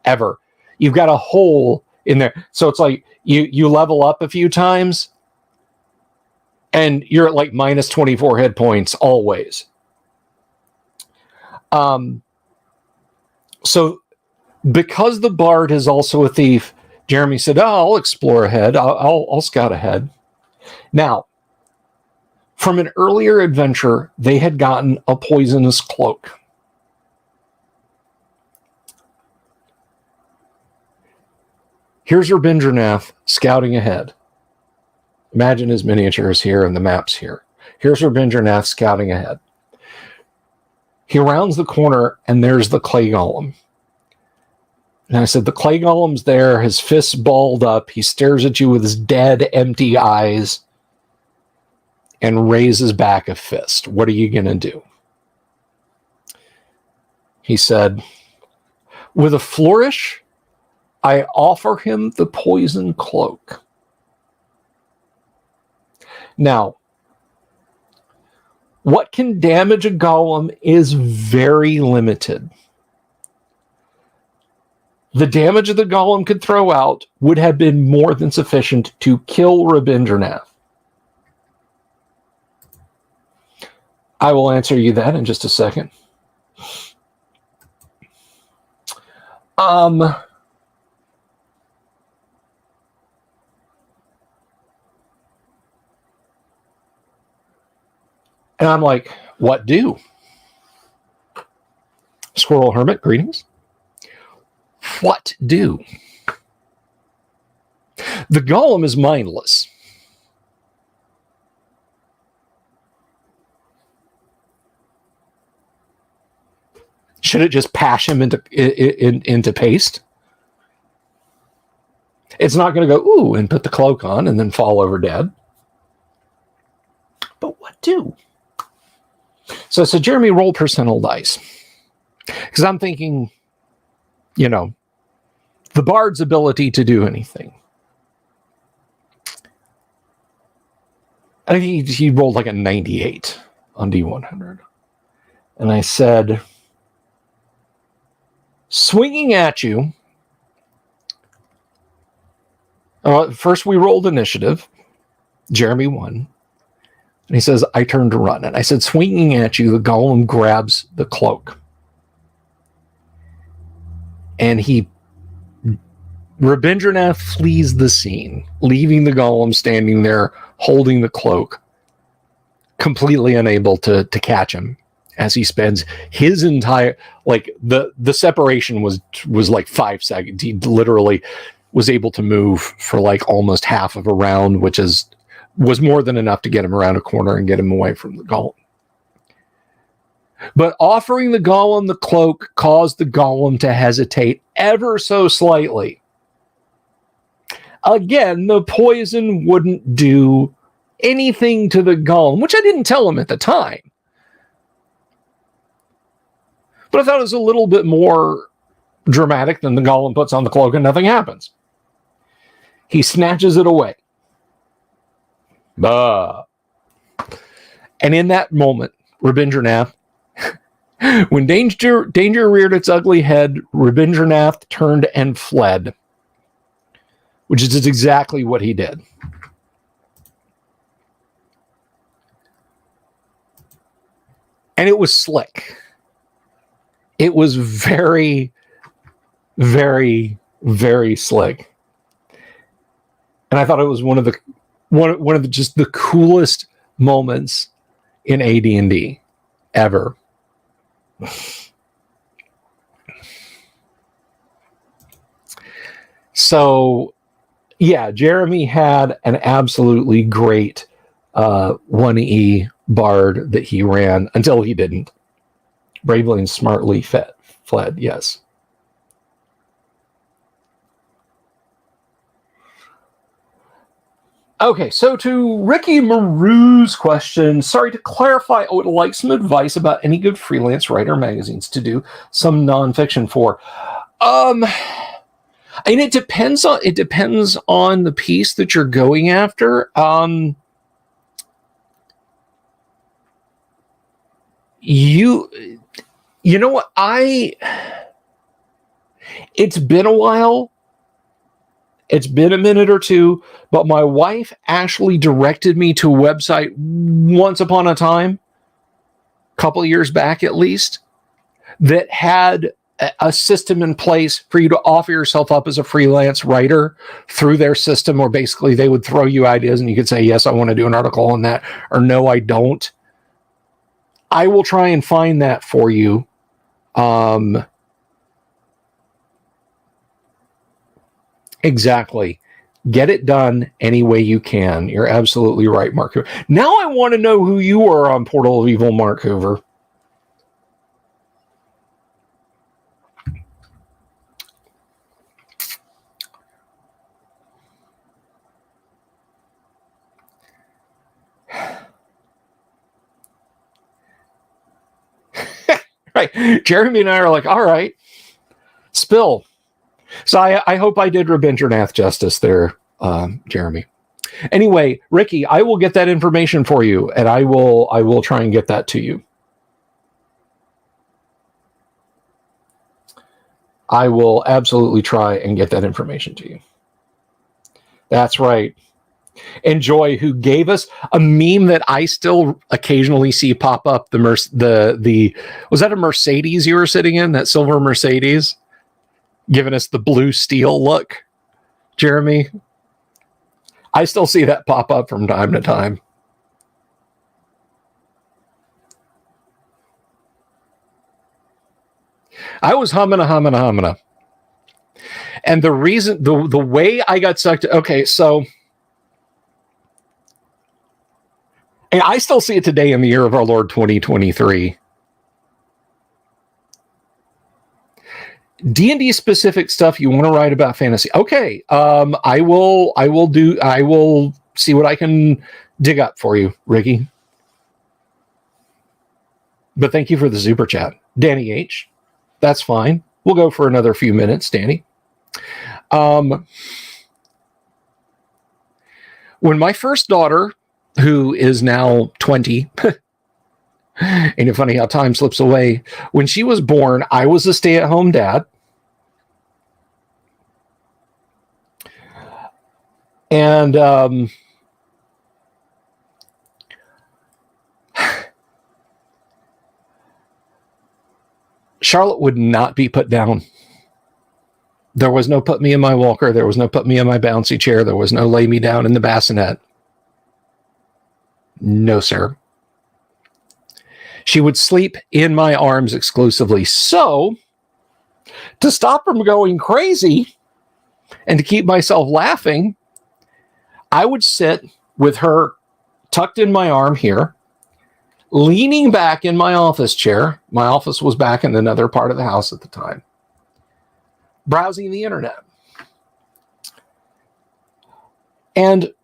Ever. You've got a hole in there. So it's like you level up a few times and you're at like minus 24 hit points always. So Because the bard is also a thief, Jeremy said, "Oh, I'll explore ahead. I'll scout ahead." Now, from an earlier adventure, they had gotten a poisonous cloak. Here's Rabindranath scouting ahead. Imagine his miniatures here and the maps here. Here's Rabindranath scouting ahead. He rounds the corner, and there's the clay golem. And I said, the clay golem's there, his fists balled up. He stares at you with his dead, empty eyes and raises back a fist. What are you going to do? He said, with a flourish, I offer him the poison cloak. Now, what can damage a golem is very limited. The damage the golem could throw out would have been more than sufficient to kill Rabindranath. I will answer you that in just a second. And I'm like, what do? Squirrel Hermit, greetings. What do? The golem is mindless. Should it just pash him into paste? It's not going to go, ooh, and put the cloak on and then fall over dead. But what do? So Jeremy, roll percentile dice. Because I'm thinking, you know, the bard's ability to do anything. I think he rolled like a 98 on D100. And I said, swinging at you. First we rolled initiative. Jeremy won. And he says, I turned to run. And I said, swinging at you, the golem grabs the cloak. And Rabindranath flees the scene, leaving the golem standing there, holding the cloak, completely unable to catch him as he spends his entire, like, the separation was like 5 seconds. He literally was able to move for like almost half of a round, which was more than enough to get him around a corner and get him away from the golem. But offering the golem the cloak caused the golem to hesitate ever so slightly. Again, the poison wouldn't do anything to the golem, which I didn't tell him at the time. But I thought it was a little bit more dramatic than the golem puts on the cloak and nothing happens. He snatches it away. And in that moment, Rabindranath, when danger reared its ugly head, Rabindranath turned and fled, which is exactly what he did. And it was slick. It was very, very, very slick. And I thought it was one of the just the coolest moments in AD&D ever. So, yeah, Jeremy had an absolutely great 1E bard that he ran until he didn't. Bravely and smartly fled, yes. Okay, so to Ricky Maru's question, sorry, to clarify, I would like some advice about any good freelance writer magazines to do some nonfiction for. And it depends on the piece that you're going after. You know what? It's been a while. It's been a minute or two, but my wife actually directed me to a website once upon a time, a couple of years back at least, that had a system in place for you to offer yourself up as a freelance writer through their system, where basically they would throw you ideas and you could say, yes, I want to do an article on that, or no, I don't. I will try and find that for you. Exactly. Get it done any way you can. You're absolutely right, Mark Hoover. Now I want to know who you are on Portal of Evil, Mark Hoover. Right. Jeremy and I are like, all right, spill. So I hope I did Rabindranath justice there, Jeremy. Anyway, Ricky, I will get that information for you, and I will try and get that to you. I will absolutely try and get that information to you. That's right. Enjoy, who gave us a meme that I still occasionally see pop up. The was that a Mercedes you were sitting in? That silver Mercedes, giving us the blue steel look, Jeremy. I still see that pop up from time to time. I was humming. And the reason, the way I got sucked, okay, so, and I still see it today in the year of our Lord 2023. D&D specific stuff you want to write about fantasy. Okay, I will see what I can dig up for you, Ricky. But thank you for the super chat. Danny H. That's fine. We'll go for another few minutes, Danny. When my first daughter, who is now 20, ain't it funny how time slips away? When she was born, I was a stay-at-home dad. And Charlotte would not be put down. There was no put me in my walker. There was no put me in my bouncy chair. There was no lay me down in the bassinet. No, sir. She would sleep in my arms exclusively. So, to stop from going crazy and to keep myself laughing, I would sit with her tucked in my arm here, leaning back in my office chair. My office was back in another part of the house at the time, browsing the internet. And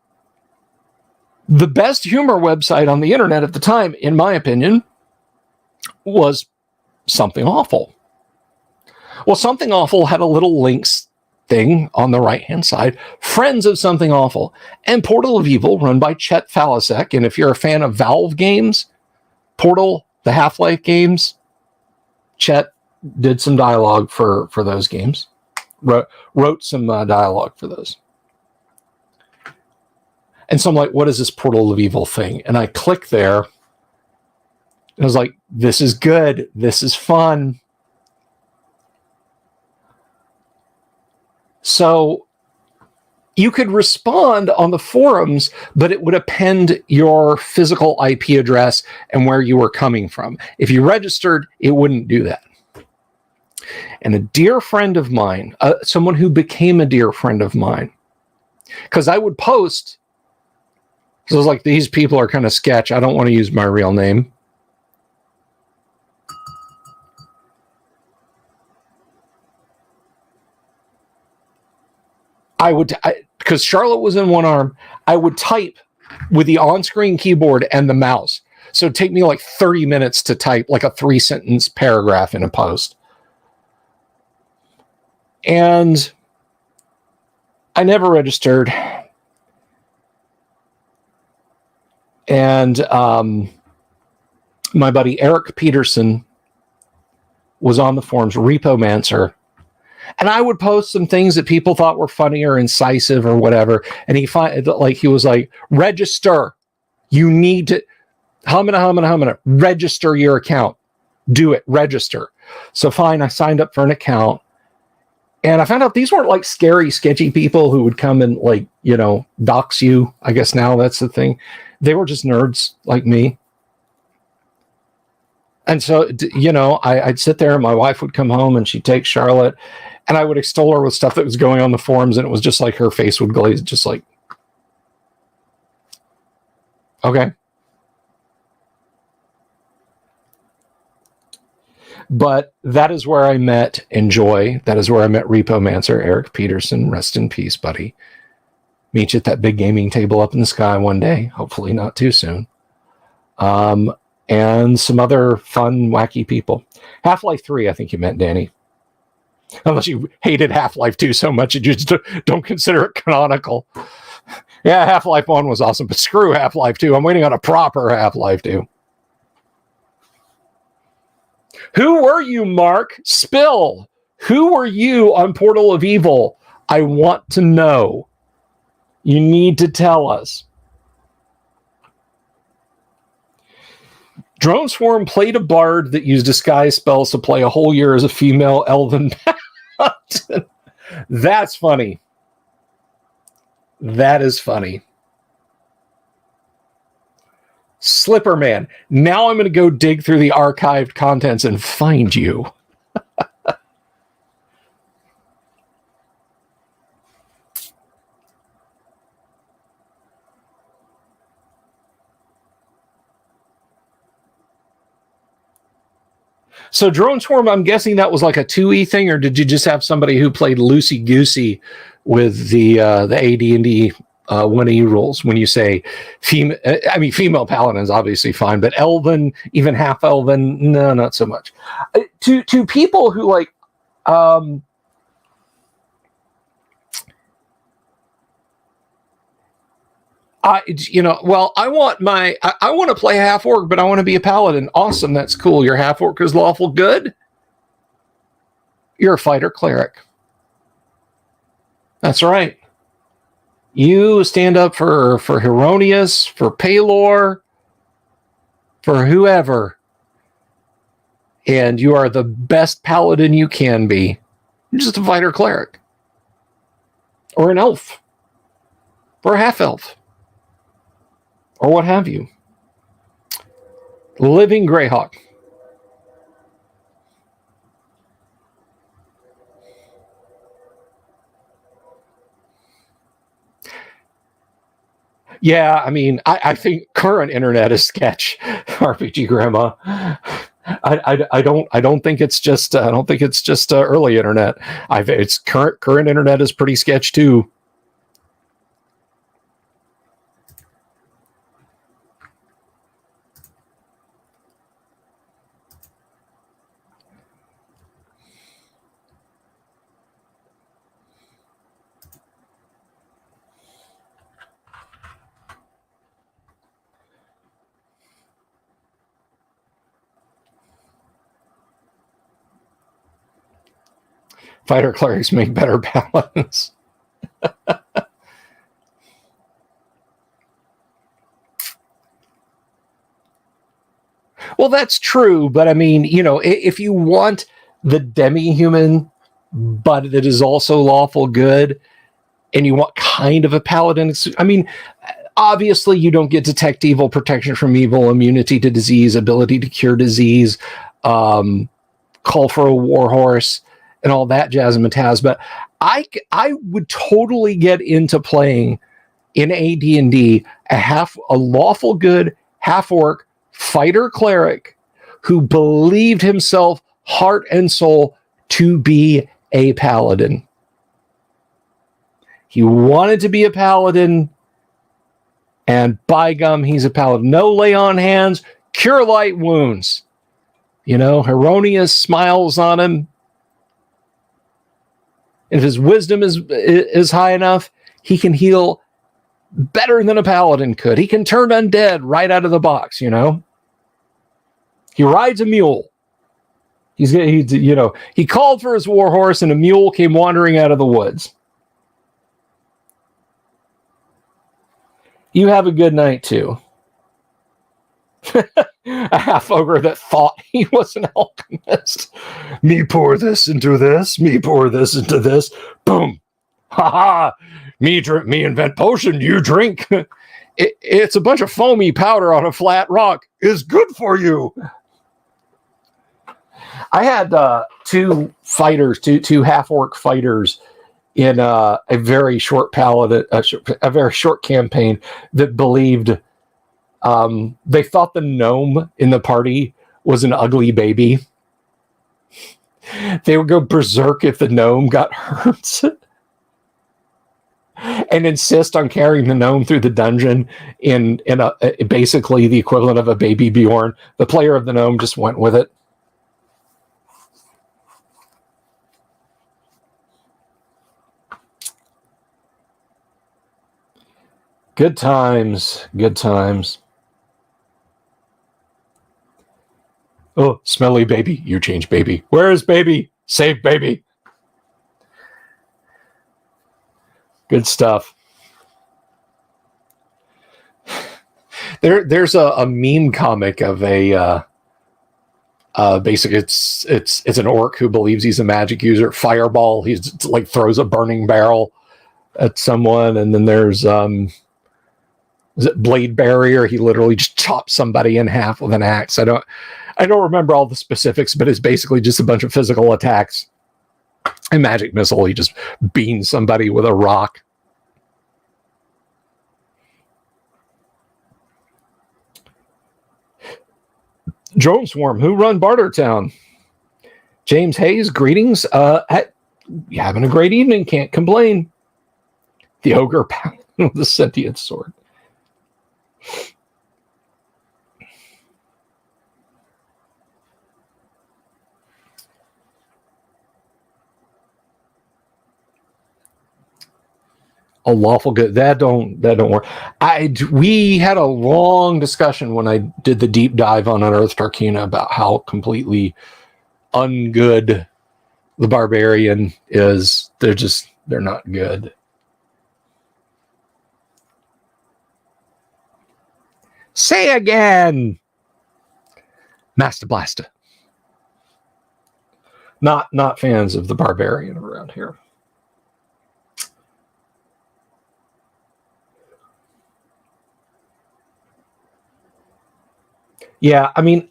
the best humor website on the internet at the time, in my opinion, was Something Awful. Well, Something Awful had a little links thing on the right-hand side, Friends of Something Awful, and Portal of Evil, run by Chet Falasek. And if you're a fan of Valve games, Portal, the Half-Life games, Chet did some dialogue for those games, wrote some dialogue for those. And so I'm like, what is this Portal of Evil thing? And I click there, and I was like, this is good. This is fun. So you could respond on the forums, but it would append your physical IP address and where you were coming from. If you registered, it wouldn't do that. And a dear friend of mine, someone who became a dear friend of mine, because I would post, so I was like, these people are kind of sketch. I don't want to use my real name. Because Charlotte was in one arm, I would type with the on-screen keyboard and the mouse. So it'd take me like 30 minutes to type like a 3-sentence paragraph in a post. And I never registered. And my buddy Eric Peterson was on the forums, Repomancer. And I would post some things that people thought were funny or incisive or whatever. And he was like, register. You need to register your account. do it, register. So fine, I signed up for an account. And I found out these weren't like scary, sketchy people who would come and like, dox you. I guess now that's the thing. They were just nerds like me. And so, I'd sit there and my wife would come home and she'd take Charlotte and I would extol her with stuff that was going on the forums. And it was just like her face would glaze, just like, okay. But that is where I met Enjoy. That is where I met Repomancer, Eric Peterson. Rest in peace, buddy. Meet you at that big gaming table up in the sky one day. Hopefully not too soon. And some other fun, wacky people. Half-Life 3, I think you meant, Danny. Unless you hated Half-Life 2 so much that you just don't consider it canonical. Yeah, Half-Life 1 was awesome, but screw Half-Life 2. I'm waiting on a proper Half-Life 2. Who were you, Mark? Spill. Who were you on Portal of Evil? I want to know. You need to tell us. Drone Swarm played a bard that used disguise spells to play a whole year as a female elven paladin. That's funny. That is funny. Slipperman. Now I'm going to go dig through the archived contents and find you. So Drone Swarm, I'm guessing that was like a 2E thing, or did you just have somebody who played loosey-goosey with the AD&D 1E rules? When you say female paladins, obviously fine, but elven, even half elven, no, not so much. To people who like, I want to play half orc, but I want to be a paladin. Awesome, that's cool. Your half orc is lawful good. You're a fighter cleric. That's right. You stand up for Hieronius, for Palor, for whoever, and you are the best paladin you can be. You're just a fighter cleric, or an elf, or a half elf, or what have you. Living Greyhawk. Yeah, I mean, I think current internet is sketch. RPG Grandma. I don't think it's just early internet. It's current internet is pretty sketch too. Fighter clerics make better paladins. Well, that's true, but I mean, if you want the demi-human, but that is also lawful good, and you want kind of a paladin, I mean, obviously you don't get detect evil, protection from evil, immunity to disease, ability to cure disease, call for a warhorse, and all that jazz and mataz. But I would totally get into playing in AD&D a lawful good half orc fighter cleric who believed himself heart and soul to be a paladin. He wanted to be a paladin, and by gum, he's a paladin. No lay on hands, cure light wounds. Hieronius smiles on him. If his wisdom is high enough, he can heal better than a paladin could. He can turn undead right out of the box, He rides a mule. He called for his warhorse, and a mule came wandering out of the woods. You have a good night, too. A half ogre that thought he was an alchemist. Me pour this into this. Me pour this into this. Boom. Ha ha. Me invent potion. You drink. It's a bunch of foamy powder on a flat rock. It's good for you. I had two half-orc fighters in a very short a very short campaign that believed they thought the gnome in the party was an ugly baby. They would go berserk if the gnome got hurt and insist on carrying the gnome through the dungeon in basically the equivalent of a baby Bjorn. The player of the gnome just went with it. Good times. Good times. Oh, smelly baby. You change baby. Where is baby? Save baby. Good stuff. There's a meme comic of a basically it's an orc who believes he's a magic user. Fireball. He's like throws a burning barrel at someone, and then there's is it blade barrier? He literally just chops somebody in half with an axe. I don't remember all the specifics, but it's basically just a bunch of physical attacks. And magic missile, he just beans somebody with a rock. Drone Swarm, who run Bartertown? James Hayes, greetings. You having a great evening, can't complain. The ogre paladin with the sentient sword. A lawful good. That don't work. We had a long discussion when I did the deep dive on Unearthed Arcana about how completely ungood the barbarian is. They're not good. Say again, Master Blaster. Not fans of the barbarian around here. Yeah, I mean,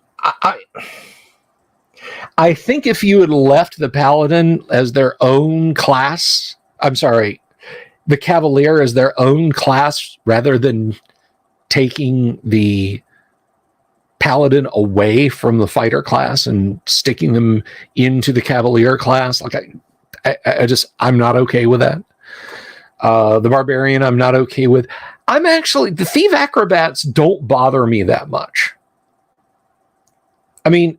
I think if you had left the paladin as their own class, I'm sorry, the cavalier as their own class rather than taking the paladin away from the fighter class and sticking them into the cavalier class, like I'm not okay with that. The barbarian, I'm not okay with. The thief acrobats don't bother me that much. I mean,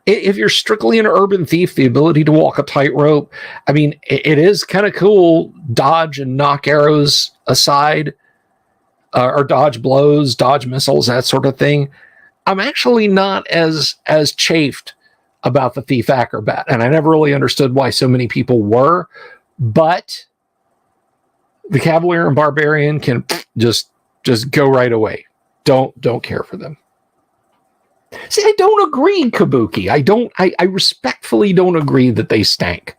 if you're strictly an urban thief, the ability to walk a tightrope, I mean, it is kind of cool. Dodge and knock arrows aside, or dodge blows, dodge missiles, that sort of thing. I'm actually not as chafed about the thief acrobat, and I never really understood why so many people were. But the cavalier and barbarian can just go right away. Don't care for them. See, I don't agree, Kabuki. I respectfully don't agree that they stank.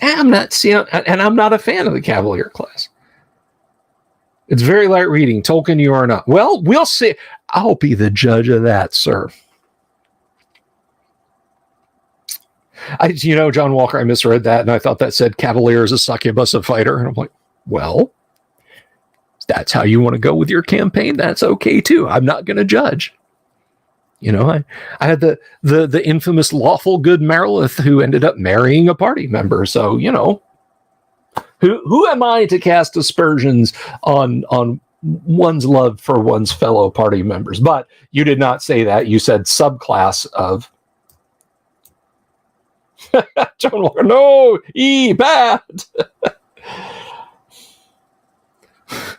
I'm not a fan of the Cavalier class. It's very light reading. Tolkien, you are not. Well, we'll see. I'll be the judge of that, sir. John Walker, I misread that, and I thought that said Cavalier is a succubus of fighter. And I'm like, well, that's how you want to go with your campaign. That's okay too. I'm not going to judge. I had the infamous lawful good Marilith who ended up marrying a party member. So, who am I to cast aspersions on one's love for one's fellow party members? But you did not say that. You said subclass of. John Walker, no, bad.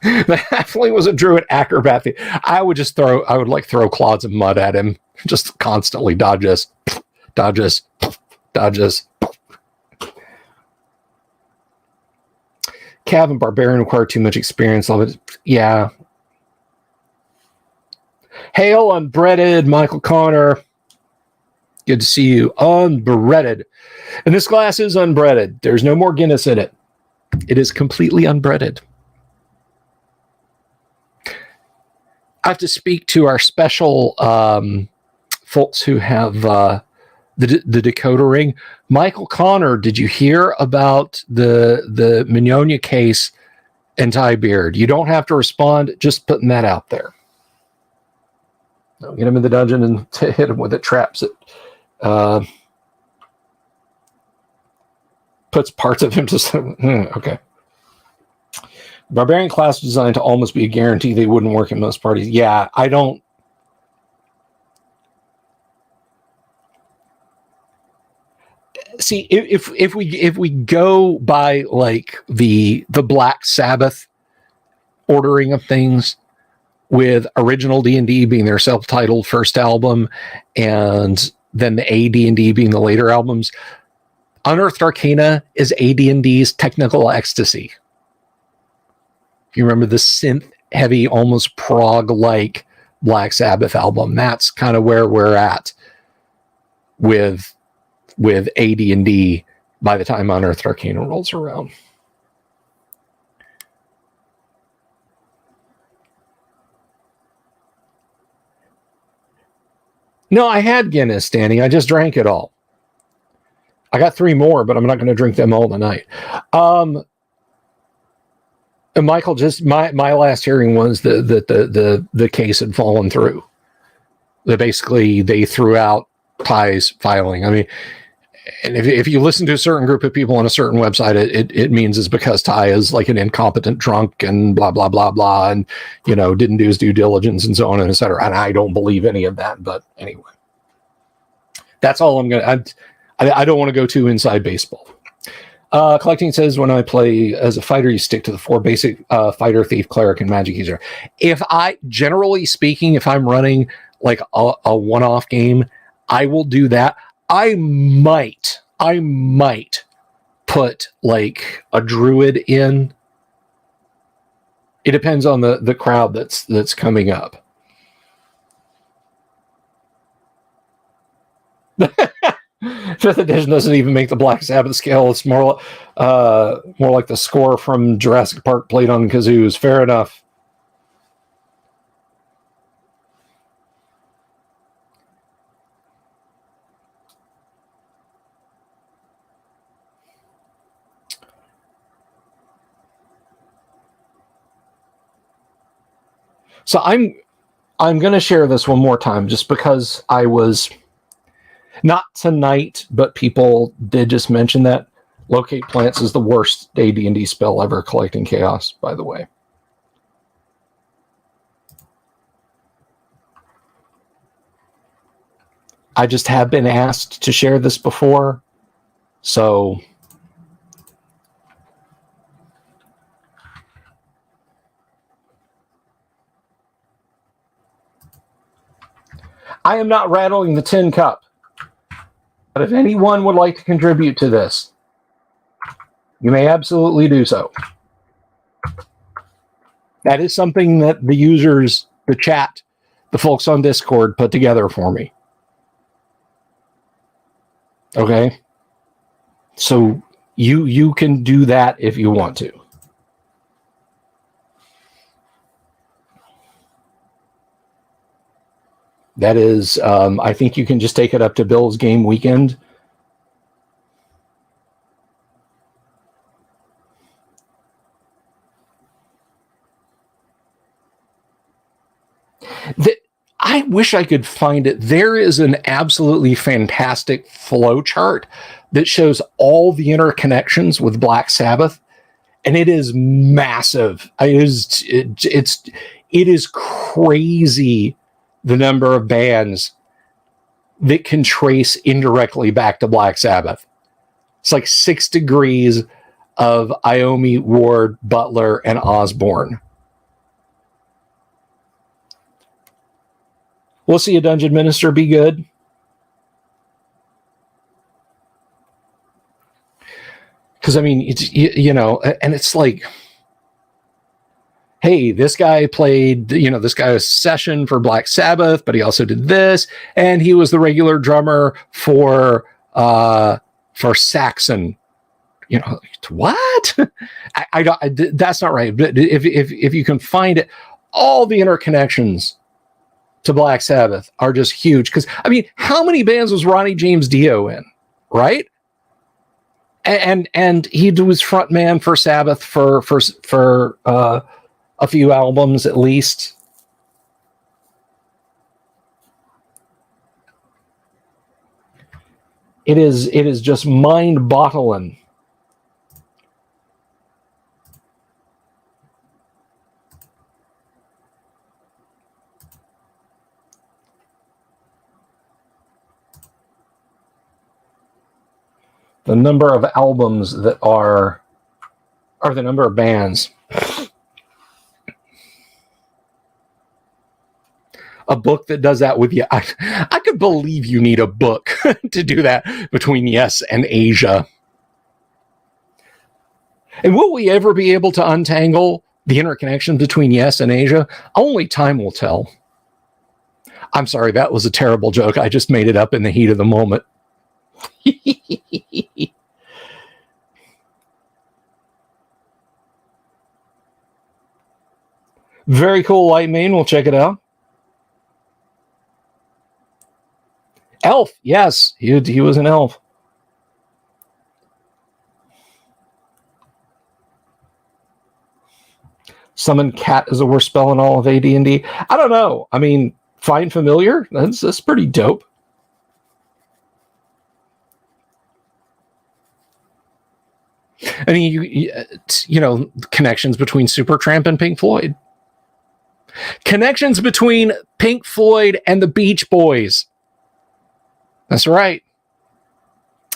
The halfling was a druid acrobat. I would throw clods of mud at him, just constantly dodges. Cav and Barbarian require too much experience. Love it. Yeah. Hail unbreaded, Michael Connor. Good to see you. Unbreaded. And this glass is unbreaded. There's no more Guinness in it. It is completely unbreaded. I have to speak to our special folks who have the decoder ring. Michael Connor, did you hear about the Mignonia case and Ty Beard? You don't have to respond, just putting that out there. I'll get him in the dungeon and hit him with it, traps it. Puts parts of him to... Okay. Barbarian class designed to almost be a guarantee they wouldn't work in most parties. Yeah, I don't... See, if we go by like the Black Sabbath ordering of things, with original D&D being their self-titled first album, and then the AD&D being the later albums, Unearthed Arcana is AD&D's Technical Ecstasy. If you remember the synth-heavy, almost prog-like Black Sabbath album, that's kind of where we're at with AD&D by the time Unearthed Arcana rolls around. No, I had Guinness, Danny. I just drank it all. I got 3 more, but I'm not going to drink them all tonight. And Michael, just my last hearing was that the case had fallen through. That basically they threw out Ty's filing. I mean, and if you listen to a certain group of people on a certain website, it means it's because Ty is like an incompetent drunk and blah blah blah blah, and didn't do his due diligence and so on and etc. And I don't believe any of that. But anyway, that's all I'm gonna. I don't want to go too inside baseball. Collecting says, when I play as a fighter, you stick to the 4 basic fighter, thief, cleric, and magic user. Generally speaking, if I'm running like a one-off game, I will do that. I might put like a druid in. It depends on the crowd that's coming up. Fifth edition doesn't even make the Black Sabbath scale. It's more like the score from Jurassic Park played on kazoos. Fair enough. So I'm going to share this one more time, just because I was, not tonight, but people did just mention that locate plants is the worst AD&D spell ever collecting chaos, by the way. I just have been asked to share this before, so I am not rattling the tin cup. But if anyone would like to contribute to this, you may absolutely do so. That is something that the users, the chat, the folks on Discord put together for me. Okay? So you can do that if you want to. That is, I think you can just take it up to Bill's game weekend. I wish I could find it. There is an absolutely fantastic flow chart that shows all the interconnections with Black Sabbath, and it is massive. It is crazy, the number of bands that can trace indirectly back to Black Sabbath. It's like 6 degrees of Iommi, Ward, Butler, and Osborne. We'll see you, Dungeon Minister. Be good. because I mean, it's, you know, and it's like, hey, this guy played, you know, this guy was session for Black Sabbath, but he also did this, and he was the regular drummer for Saxon. You know, what? I don't. That's not right. But if you can find it, all the interconnections to Black Sabbath are just huge. Because I mean, how many bands was Ronnie James Dio in, right? And he was frontman for Sabbath for a few albums at least. It is just mind-boggling. The number of albums that are the number of bands. A book that does that with you. I could believe you need a book to do that between Yes and Asia. And will we ever be able to untangle the interconnection between Yes and Asia? Only time will tell. I'm sorry, that was a terrible joke. I just made it up in the heat of the moment. Very cool, Light Main. We'll check it out. Elf, yes, he was an elf. Summon cat is the worst spell in all of AD&D. I don't know. I mean, find familiar. That's pretty dope. I mean, you know, connections between Supertramp and Pink Floyd. Connections between Pink Floyd and the Beach Boys. That's right.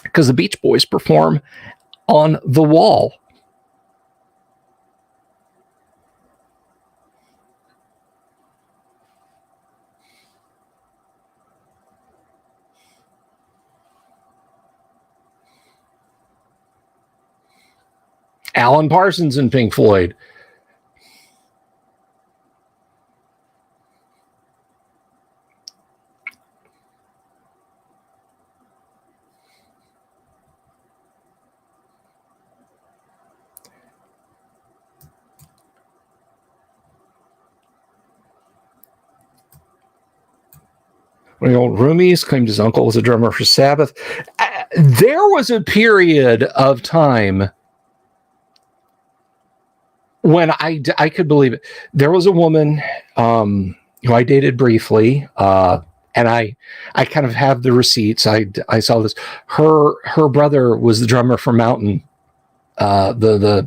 Because the Beach Boys perform on The Wall. Alan Parsons and Pink Floyd. One of the old roomies claimed his uncle was a drummer for Sabbath. There was a period of time when I could believe it. There was a woman who I dated briefly, and I kind of have the receipts. I saw this. Her brother was the drummer for Mountain, the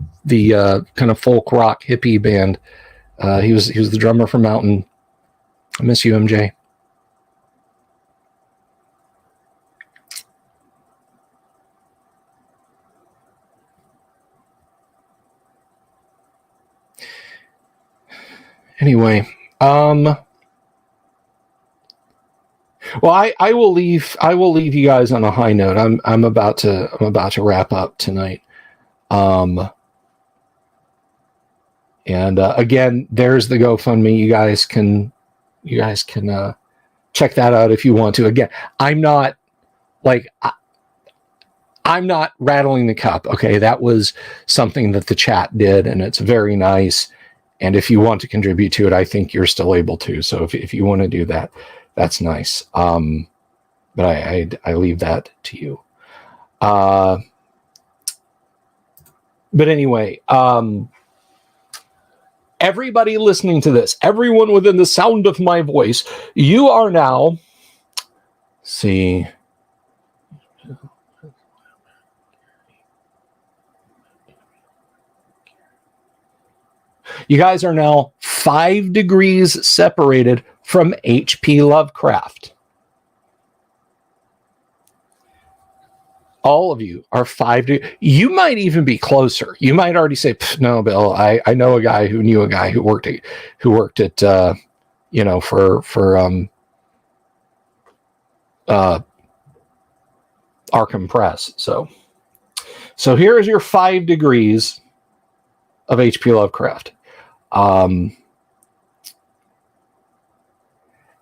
kind of folk rock hippie band. He was the drummer for Mountain. I miss you, MJ. Anyway, well, I will leave you guys on a high note. I'm about to wrap up tonight. And again, there's the GoFundMe. You guys can check that out if you want to. Again, I'm not rattling the cup. Okay, that was something that the chat did, and it's very nice. And if you want to contribute to it, I think you're still able to. So if you want to do that, that's nice. But I leave that to you. But anyway, everybody listening to this, everyone within the sound of my voice, you are now, see, you guys are now 5 degrees separated from H.P. Lovecraft. All of you are 5 degrees. You might even be closer. You might already say, "No, Bill, I know a guy who knew a guy who worked at for Arkham Press." So So here is your 5 degrees of H.P. Lovecraft.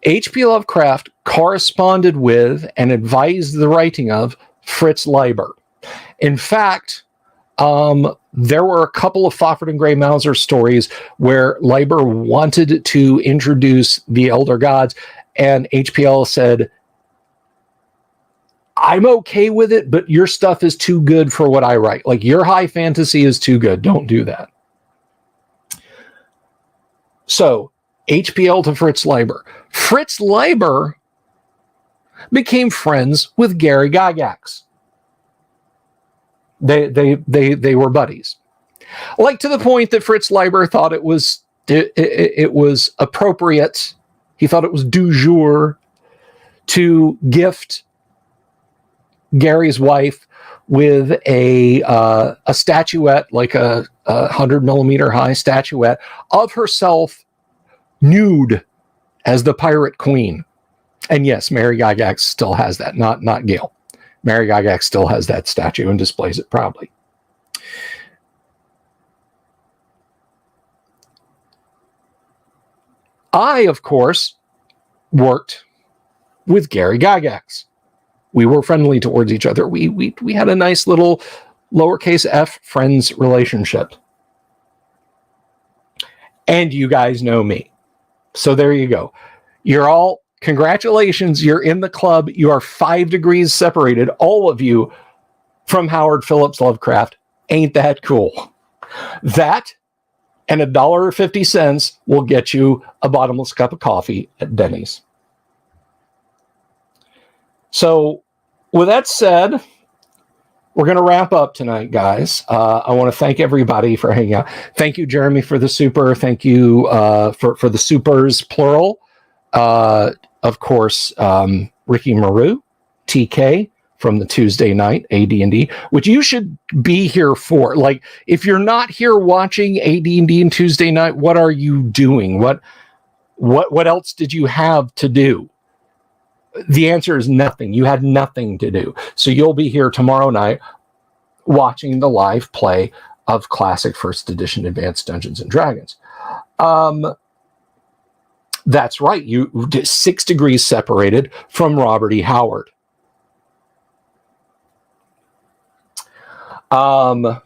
H.P. Lovecraft corresponded with and advised the writing of Fritz Leiber. In fact, there were a couple of Fafhrd and Grey Mauser stories where Leiber wanted to introduce the Elder Gods, and HPL said, I'm okay with it, but your stuff is too good for what I write. Like, your high fantasy is too good. Don't do that. So, HPL to Fritz Leiber. Fritz Leiber became friends with Gary Gygax. They were buddies. Like, to the point that Fritz Leiber thought it was appropriate. He thought it was du jour to gift Gary's wife with a statuette, like a 100mm high statuette of herself nude as the Pirate Queen. And yes, Mary Gygax still has that, not Gail. Mary Gygax still has that statue and displays it proudly. I, of course, worked with Gary Gygax. We were friendly towards each other. We had a nice little lowercase f friends relationship. And you guys know me. So there you go. You're all, congratulations, you're in the club. You are 5 degrees separated, all of you, from Howard Phillips Lovecraft. Ain't that cool? That and $1.50 will get you a bottomless cup of coffee at Denny's. So, with that said, we're going to wrap up tonight, guys. I want to thank everybody for hanging out. Thank you, Jeremy, for the super. Thank you for the supers, plural. Of course, Ricky Maru, TK from the Tuesday night AD&D, which you should be here for. Like, if you're not here watching AD&D and Tuesday night, what are you doing? What else did you have to do? The answer is nothing. You had nothing to do. So you'll be here tomorrow night watching the live play of Classic First Edition Advanced Dungeons and Dragons. That's right. You 6 degrees separated from Robert E. Howard. I'll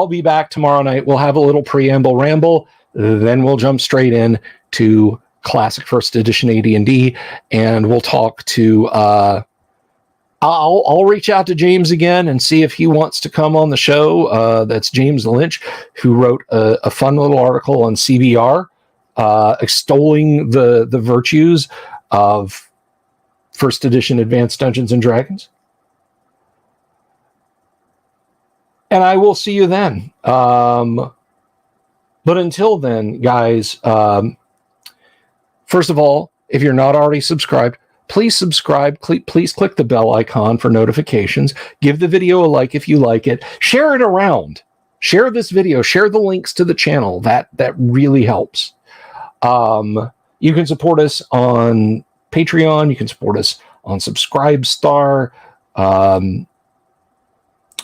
be back tomorrow night. We'll have a little preamble ramble. Then we'll jump straight in to Classic First Edition AD&D, and we'll talk to I'll reach out to James again and see if he wants to come on the show. That's James Lynch, who wrote a fun little article on CBR extolling the virtues of First Edition Advanced Dungeons and Dragons. And I will see you then. But until then, guys, first of all, if you're not already subscribed, please subscribe. Please click the bell icon for notifications. Give the video a like if you like it. Share it around. Share this video. Share the links to the channel. That really helps. You can support us on Patreon. You can support us on Subscribestar.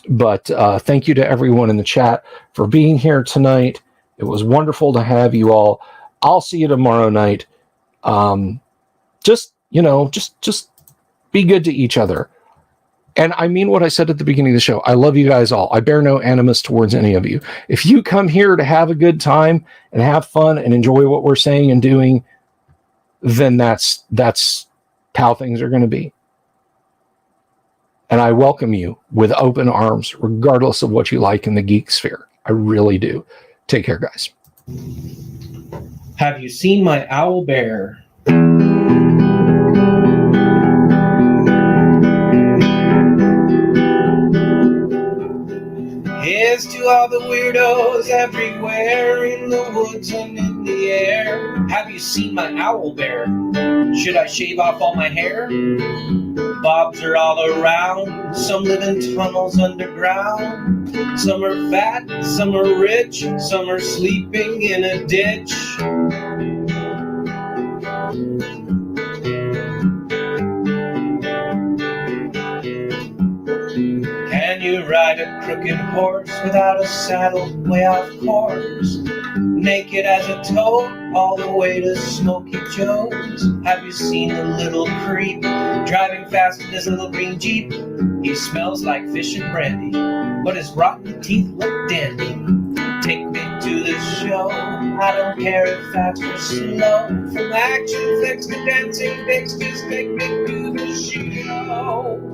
But thank you to everyone in the chat for being here tonight. It was wonderful to have you all. I'll see you tomorrow night. Just be good to each other. And I mean what I said at the beginning of the show. I love you guys all. I bear no animus towards any of you. If you come here to have a good time and have fun and enjoy what we're saying and doing, then that's how things are going to be. And I welcome you with open arms, regardless of what you like in the geek sphere. I really do. Take care, guys. Have you seen my owl bear? Here's to all the weirdos everywhere in the woods and in the air. Have you seen my owl bear? Should I shave off all my hair? Bobs are all around. Some live in tunnels underground. Some are fat, some are rich, some are sleeping in a ditch. Can you ride a working horse without a saddle, way off course. Naked as a toad, all the way to Smoky Joe's. Have you seen the little creep driving fast in his little green Jeep? He smells like fish and brandy, but his rotten teeth look dandy. Take me to the show, I don't care if fast or slow. From action flicks to dancing flicks, just take me to the show.